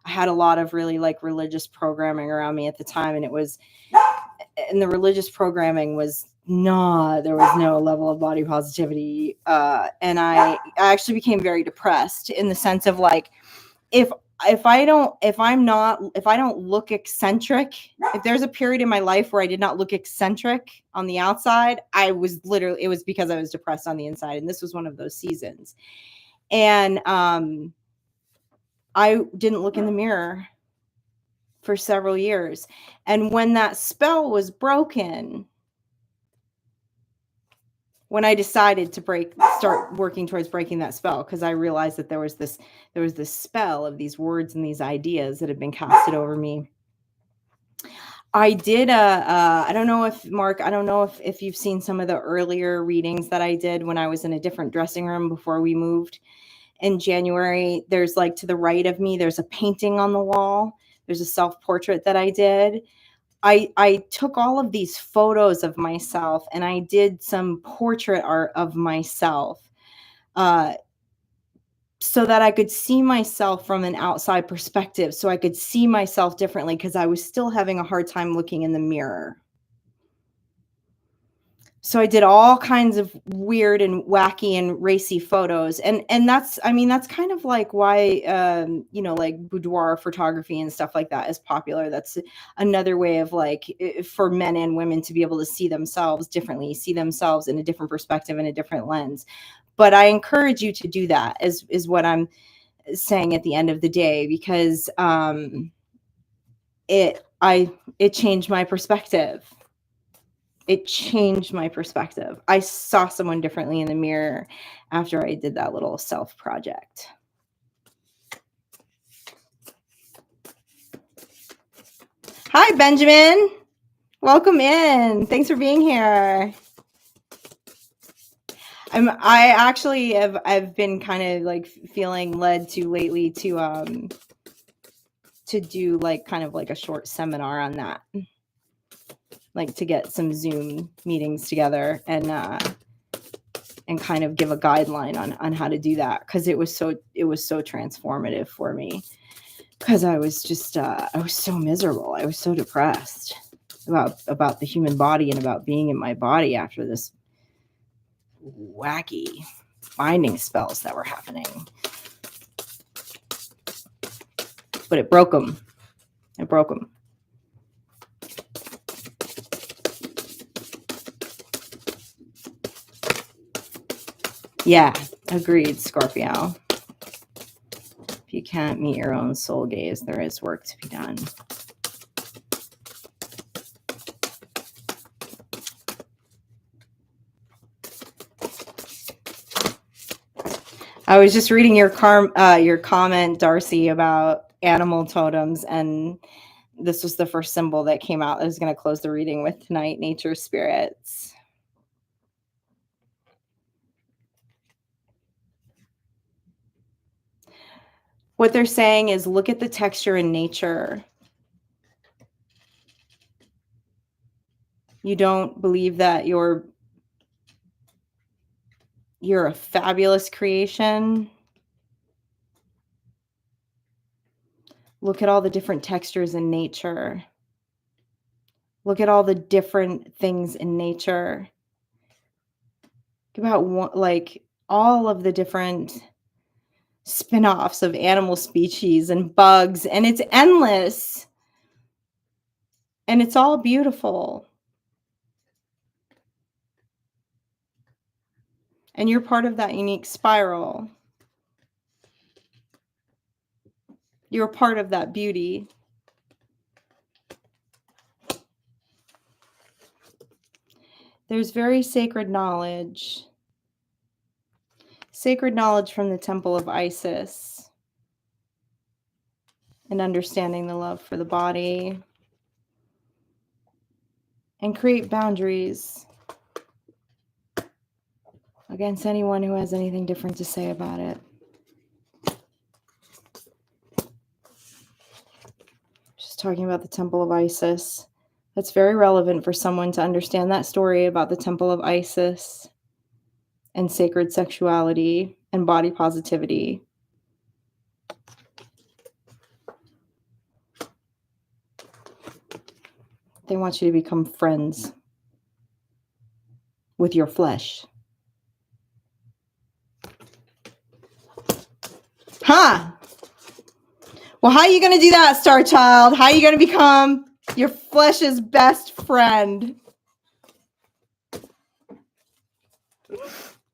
I had a lot of really like religious programming around me at the time, and the religious programming was there was no level of body positivity, and I actually became very depressed in the sense of like, if I don't look eccentric, if there's a period in my life where I did not look eccentric on the outside, it was because I was depressed on the inside. And this was one of those seasons. And I didn't look in the mirror for several years. And when that spell was broken, when I decided to start working towards breaking that spell, because I realized that there was this spell of these words and these ideas that had been casted over me. I did I don't know if Mark, I don't know if you've seen some of the earlier readings that I did when I was in a different dressing room before we moved in January. There's like to the right of me, there's a painting on the wall. There's a self-portrait that I did. I took all of these photos of myself and I did some portrait art of myself so that I could see myself from an outside perspective, so I could see myself differently, because I was still having a hard time looking in the mirror. So I did all kinds of weird and wacky and racy photos. And that's, I mean, that's kind of like why, like boudoir photography and stuff like that is popular. That's another way of like, for men and women to be able to see themselves differently, see themselves in a different perspective and a different lens. But I encourage you to do that, is what I'm saying at the end of the day, because it changed my perspective. It changed my perspective. I saw someone differently in the mirror after I did that little self project. Hi, Benjamin. Welcome in. Thanks for being here. I've been kind of like feeling led to lately to do like kind of like a short seminar on that, like to get some Zoom meetings together and kind of give a guideline on how to do that, because it was so transformative for me, because I was just I was so miserable. I was so depressed about the human body and about being in my body after this wacky binding spells that were happening. But it broke them. It broke them. Yeah, agreed, Scorpio. If you can't meet your own soul gaze, there is work to be done. I was just reading your comment, Darcy, about animal totems, and this was the first symbol that came out. I was going to close the reading with tonight, nature spirits. What they're saying is, look at the texture in nature. You don't believe that you're a fabulous creation? Look at all the different textures in nature. Look at all the different things in nature. Think about like all of the different spin-offs of animal species and bugs, and it's endless. And it's all beautiful. And you're part of that unique spiral. You're part of that beauty. There's very sacred knowledge. Sacred knowledge from the temple of Isis. And understanding the love for the body. And create boundaries against anyone who has anything different to say about it. Just talking about the temple of Isis. That's very relevant for someone to understand that story about the temple of Isis and sacred sexuality and body positivity. They want you to become friends with your flesh. Huh? Well, how are you going to do that, Star Child? How are you going to become your flesh's best friend?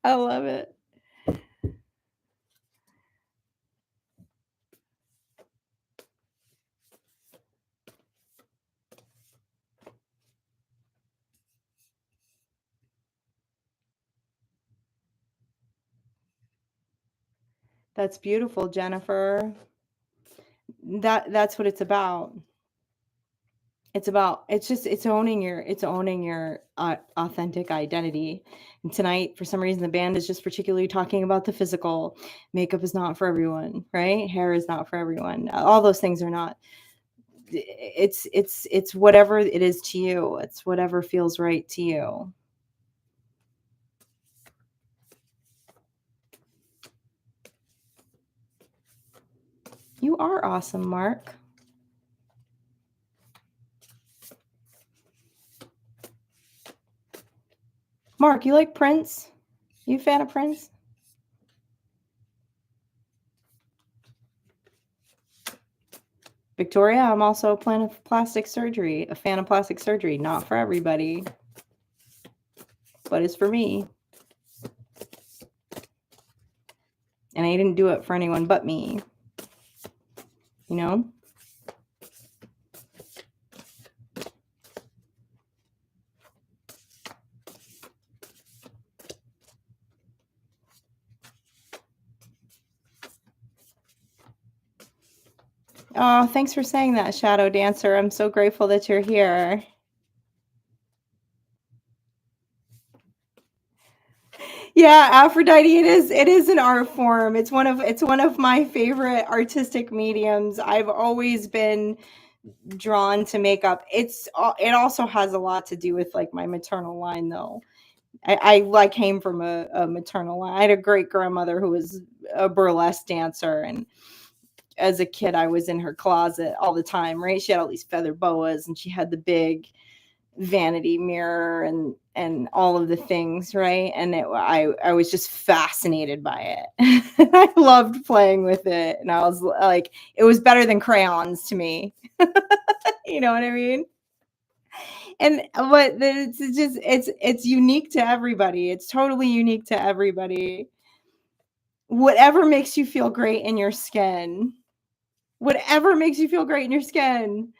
I love it. That's beautiful, Jennifer. That's what it's about. It's owning your authentic identity. And tonight, for some reason, the band is just particularly talking about the physical. Makeup is not for everyone, right? Hair is not for everyone. All those things are not. It's whatever it is to you. It's whatever feels right to you. You are awesome, Mark. Mark, you like Prince? You a fan of Prince? Victoria, I'm also a fan of plastic surgery. A fan of plastic surgery. Not for everybody, but it's for me. And I didn't do it for anyone but me. You know? Oh, thanks for saying that, Shadow Dancer. I'm so grateful that you're here. Yeah, Aphrodite, it is an art form. It's one of my favorite artistic mediums. I've always been drawn to makeup. It also has a lot to do with like my maternal line though. I came from a maternal line. I had a great grandmother who was a burlesque dancer, and as a kid I was in her closet all the time, right? She had all these feather boas and she had the big vanity mirror and all of the things, right? And I was just fascinated by it. I loved playing with it, and I was like, it was better than crayons to me. You know what I mean? And but it's just it's unique to everybody. It's totally unique to everybody. Whatever makes you feel great in your skin. Whatever makes you feel great in your skin.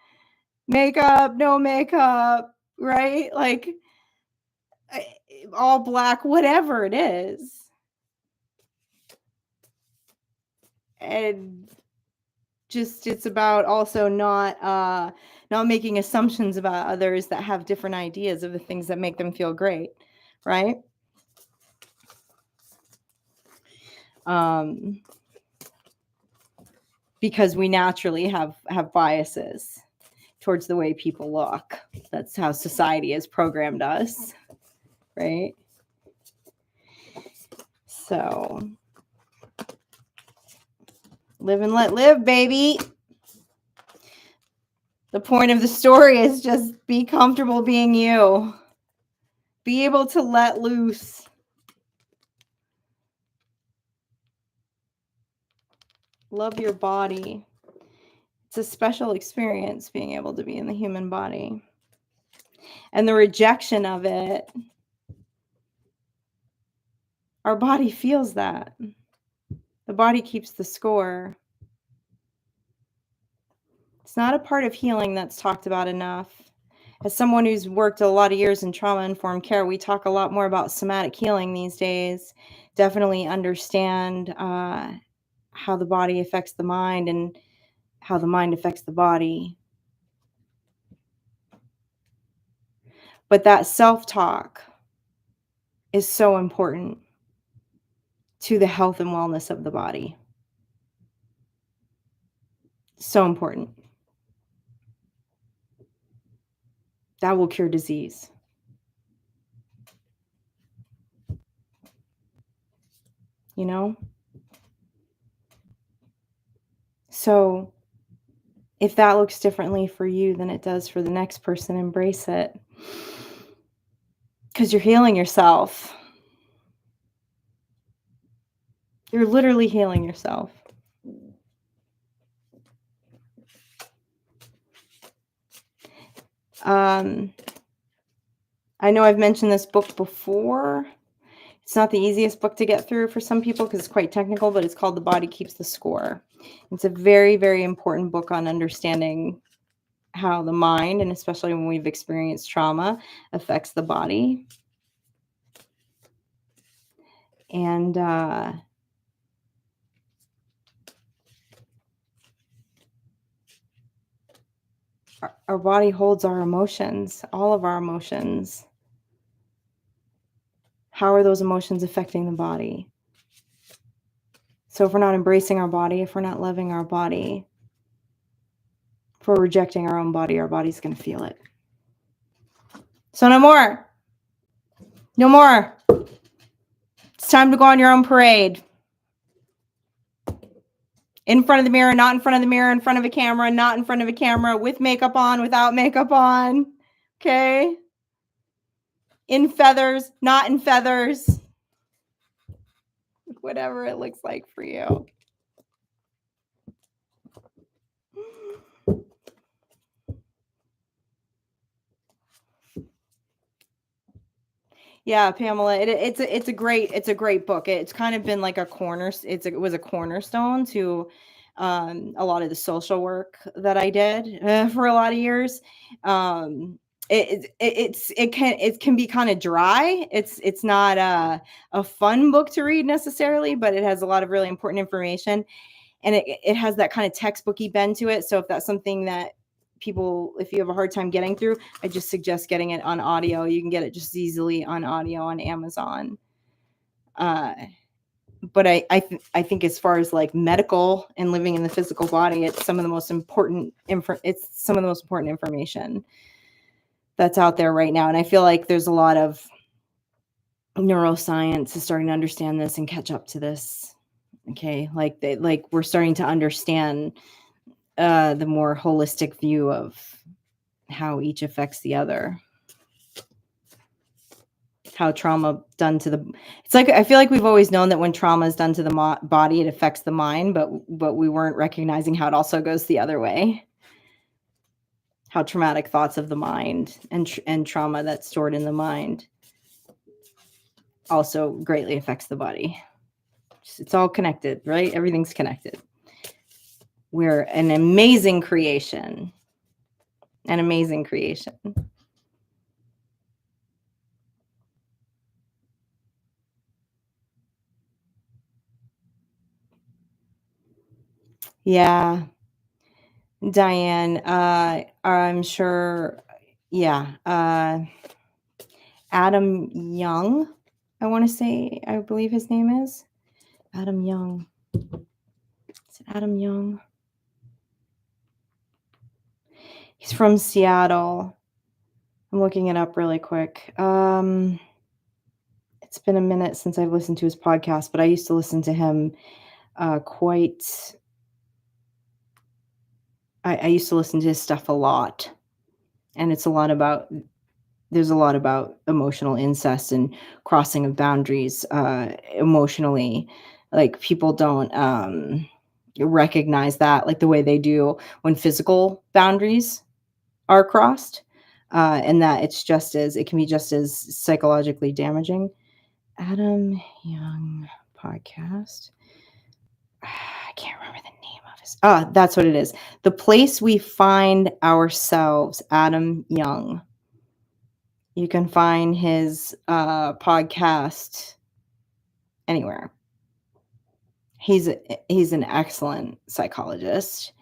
Makeup, no makeup, right? Like all black, whatever it is. And just it's about also not making assumptions about others that have different ideas of the things that make them feel great, right? Because we naturally have biases towards the way people look. That's how society has programmed us, right? So live and let live, baby. The point of the story is just be comfortable being you. Be able to let loose. Love your body. It's a special experience being able to be in the human body. And the rejection of it, our body feels that. The body keeps the score. It's not a part of healing that's talked about enough. As someone who's worked a lot of years in trauma-informed care, we talk a lot more about somatic healing these days. Definitely understand how the body affects the mind and how the mind affects the body. But that self-talk is so important to the health and wellness of the body. So important. That will cure disease. You know? So if that looks differently for you than it does for the next person, embrace it. Because you're healing yourself. You're literally healing yourself. I know I've mentioned this book before. It's not the easiest book to get through for some people because it's quite technical, but it's called The Body Keeps the Score. It's a very, very important book on understanding how the mind, and especially when we've experienced trauma, affects the body. And our body holds our emotions, all of our emotions. How are those emotions affecting the body? So if we're not embracing our body, if we're not loving our body, if we're rejecting our own body, our body's going to feel it. So no more. No more. It's time to go on your own parade. In front of the mirror, not in front of the mirror, in front of a camera, not in front of a camera, with makeup on, without makeup on. Okay? In feathers, not in feathers. Whatever it looks like for you. Yeah, Pamela, it's a great book. It's kind of been like it was a cornerstone to a lot of the social work that I did for a lot of years. It can be kind of dry. It's not a fun book to read necessarily, but it has a lot of really important information, and it has that kind of textbooky bend to it. So if that's something that if you have a hard time getting through, I just suggest getting it on audio. You can get it just easily on audio on Amazon. But I think as far as like medical and living in the physical body, it's some of the most important information that's out there right now. And I feel like there's a lot of neuroscience is starting to understand this and catch up to this. Okay, like we're starting to understand the more holistic view of how each affects the other. How trauma done to the, it's like, I feel like we've always known that when trauma is done to the body, it affects the mind, but we weren't recognizing how it also goes the other way. How traumatic thoughts of the mind and trauma that's stored in the mind also greatly affects the body. It's all connected, right? Everything's connected. We're an amazing creation. An amazing creation. Yeah. Diane, I'm sure. Yeah. Adam Young, I believe his name is Adam Young. Is it Adam Young? He's from Seattle. I'm looking it up really quick. It's been a minute since I've listened to his podcast, but I used to listen to him quite. I used to listen to his stuff a lot, and there's a lot about emotional incest and crossing of boundaries emotionally. Like people don't recognize that like the way they do when physical boundaries are crossed, and that it can be just as psychologically damaging. Adam Young podcast. I can't remember the name of his. That's what it is. The Place We Find Ourselves, Adam Young. You can find his podcast anywhere. He's an excellent psychologist.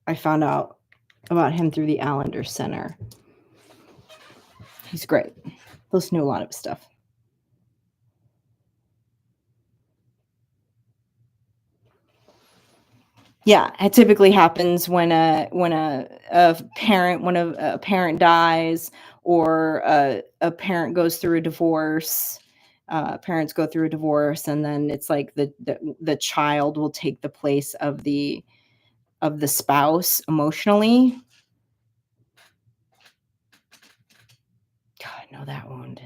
I found out about him through the Allender Center. He's great. Listen to a lot of his stuff. Yeah, it typically happens when a parent dies, or a parent goes through a divorce. Parents go through a divorce, and then it's like the child will take the place of the spouse emotionally. God, I know that wound.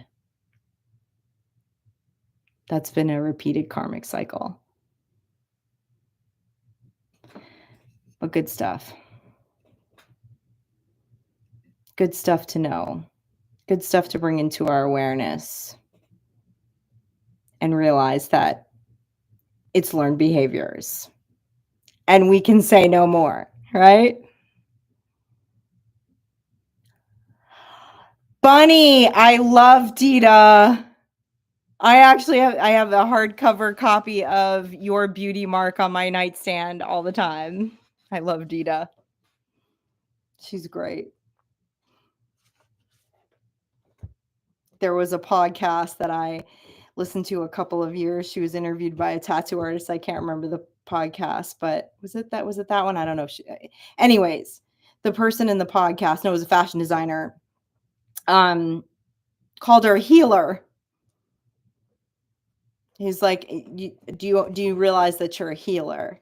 That's been a repeated karmic cycle. But good stuff. Good stuff to know. Good stuff to bring into our awareness and realize that it's learned behaviors and we can say no more, right? Bunny, I love Dita. I have a hardcover copy of Your Beauty Mark on my nightstand all the time. I love Dita. She's great. There was a podcast that I listened to a couple of years. She was interviewed by a tattoo artist. I can't remember the podcast, but was it that one? I don't know if anyways, the person in the podcast, no, it was a fashion designer, called her a healer. He's like, do you realize that you're a healer?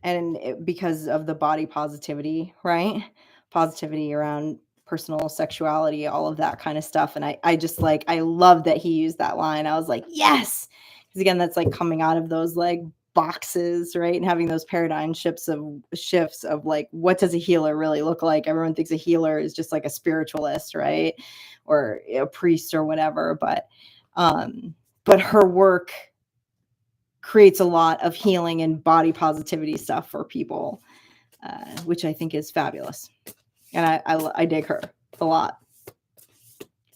And because of the body positivity, right? Positivity around personal sexuality, all of that kind of stuff. And I just like, I love that he used that line. I was like, yes. Because again, that's like coming out of those like boxes, right? And having those paradigm shifts of like, what does a healer really look like? Everyone thinks a healer is just like a spiritualist, right? Or a priest or whatever. But her work creates a lot of healing and body positivity stuff for people, which I think is fabulous. And I dig her a lot.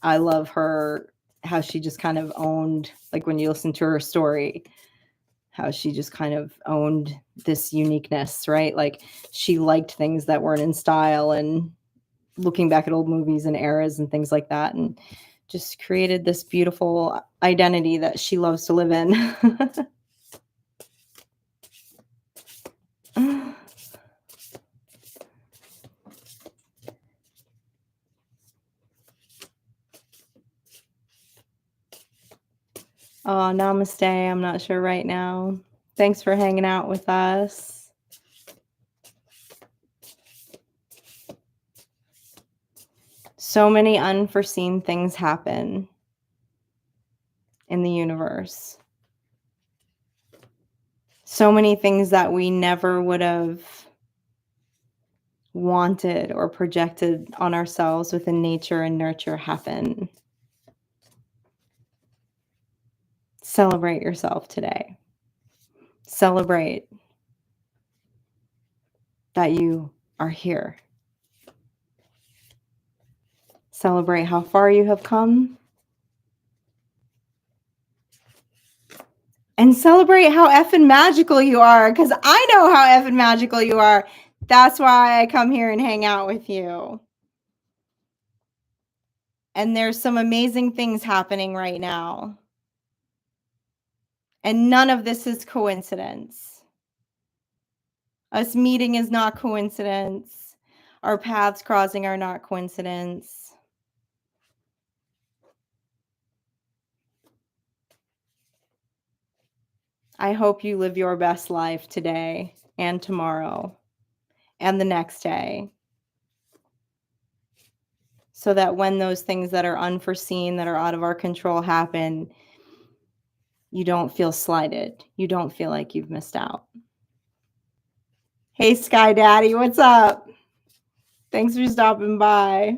I love her, how she just kind of owned, like when you listen to her story, how she just kind of owned this uniqueness, right? Like she liked things that weren't in style, and looking back at old movies and eras and things like that, and just created this beautiful identity that she loves to live in. Oh, namaste. I'm not sure right now. Thanks for hanging out with us. So many unforeseen things happen in the universe. So many things that we never would have wanted or projected on ourselves within nature and nurture happen. Celebrate yourself today. Celebrate that you are here. Celebrate how far you have come. And celebrate how effing magical you are, because I know how effing magical you are. That's why I come here and hang out with you. And there's some amazing things happening right now. And none of this is coincidence. Us meeting is not coincidence. Our paths crossing are not coincidence. I hope you live your best life today and tomorrow and the next day, so that when those things that are unforeseen, that are out of our control happen, you don't feel slighted. You don't feel like you've missed out. Hey, Sky Daddy, what's up? Thanks for stopping by.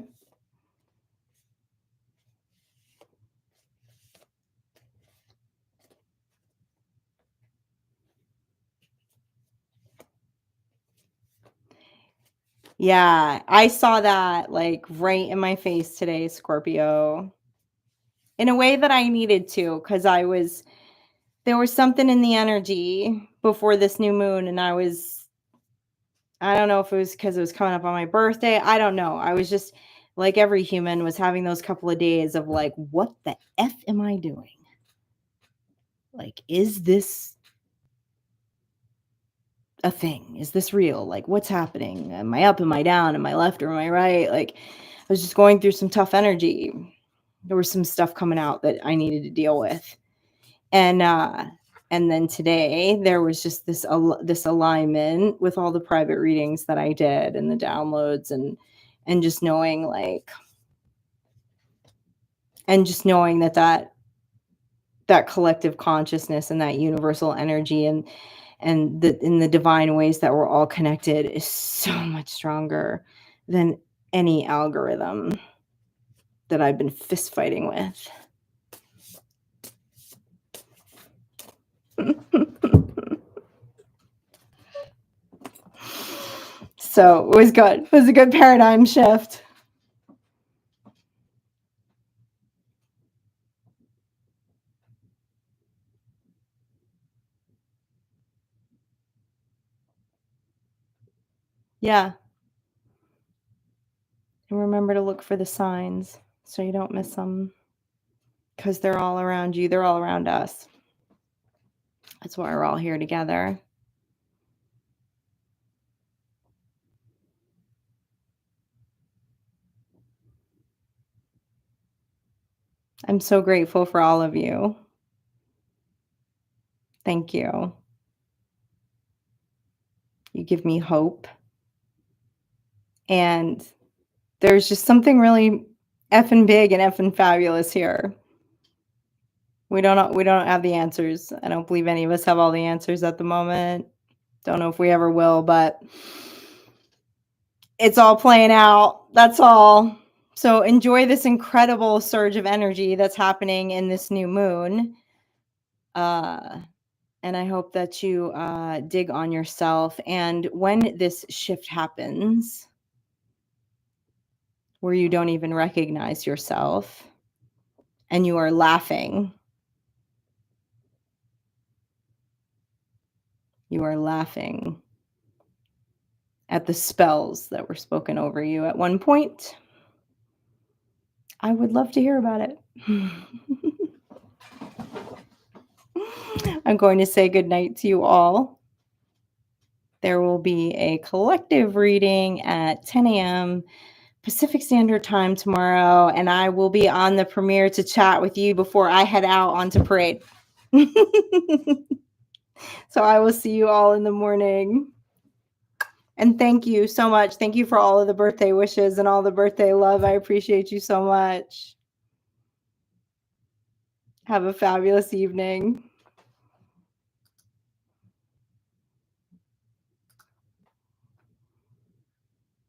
Yeah, I saw that like right in my face today, Scorpio. In a way that I needed to, because there was something in the energy before this new moon, and I don't know if it was because it was coming up on my birthday. I don't know. I was just like every human was having those couple of days of like, what the F am I doing? Like, is this a thing? Is this real? Like, what's happening? Am I up? Am I down? Am I left or am I right? Like, I was just going through some tough energy. There was some stuff coming out that I needed to deal with. And then today there was just this alignment with all the private readings that I did and the downloads, and just knowing that collective consciousness and that universal energy and in the divine ways that we're all connected is so much stronger than any algorithm that I've been fist fighting with. So it was good. It was a good paradigm shift. Yeah. And remember to look for the signs so you don't miss them, because they're all around you. They're all around us. That's why we're all here together. I'm so grateful for all of you. Thank you. You give me hope. And there's just something really effing big and effing fabulous here. We don't have the answers. I don't believe any of us have all the answers at the moment. Don't know if we ever will, but it's all playing out. That's all. So enjoy this incredible surge of energy that's happening in this new moon. And I hope that you dig on yourself. And when this shift happens, where you don't even recognize yourself and you are laughing, at the spells that were spoken over you at one point, I would love to hear about it. I'm going to say goodnight to you all. There will be a collective reading at 10 a.m. Pacific Standard Time tomorrow, and I will be on the premiere to chat with you before I head out onto parade. So I will see you all in the morning. And thank you so much. Thank you for all of the birthday wishes and all the birthday love. I appreciate you so much. Have a fabulous evening.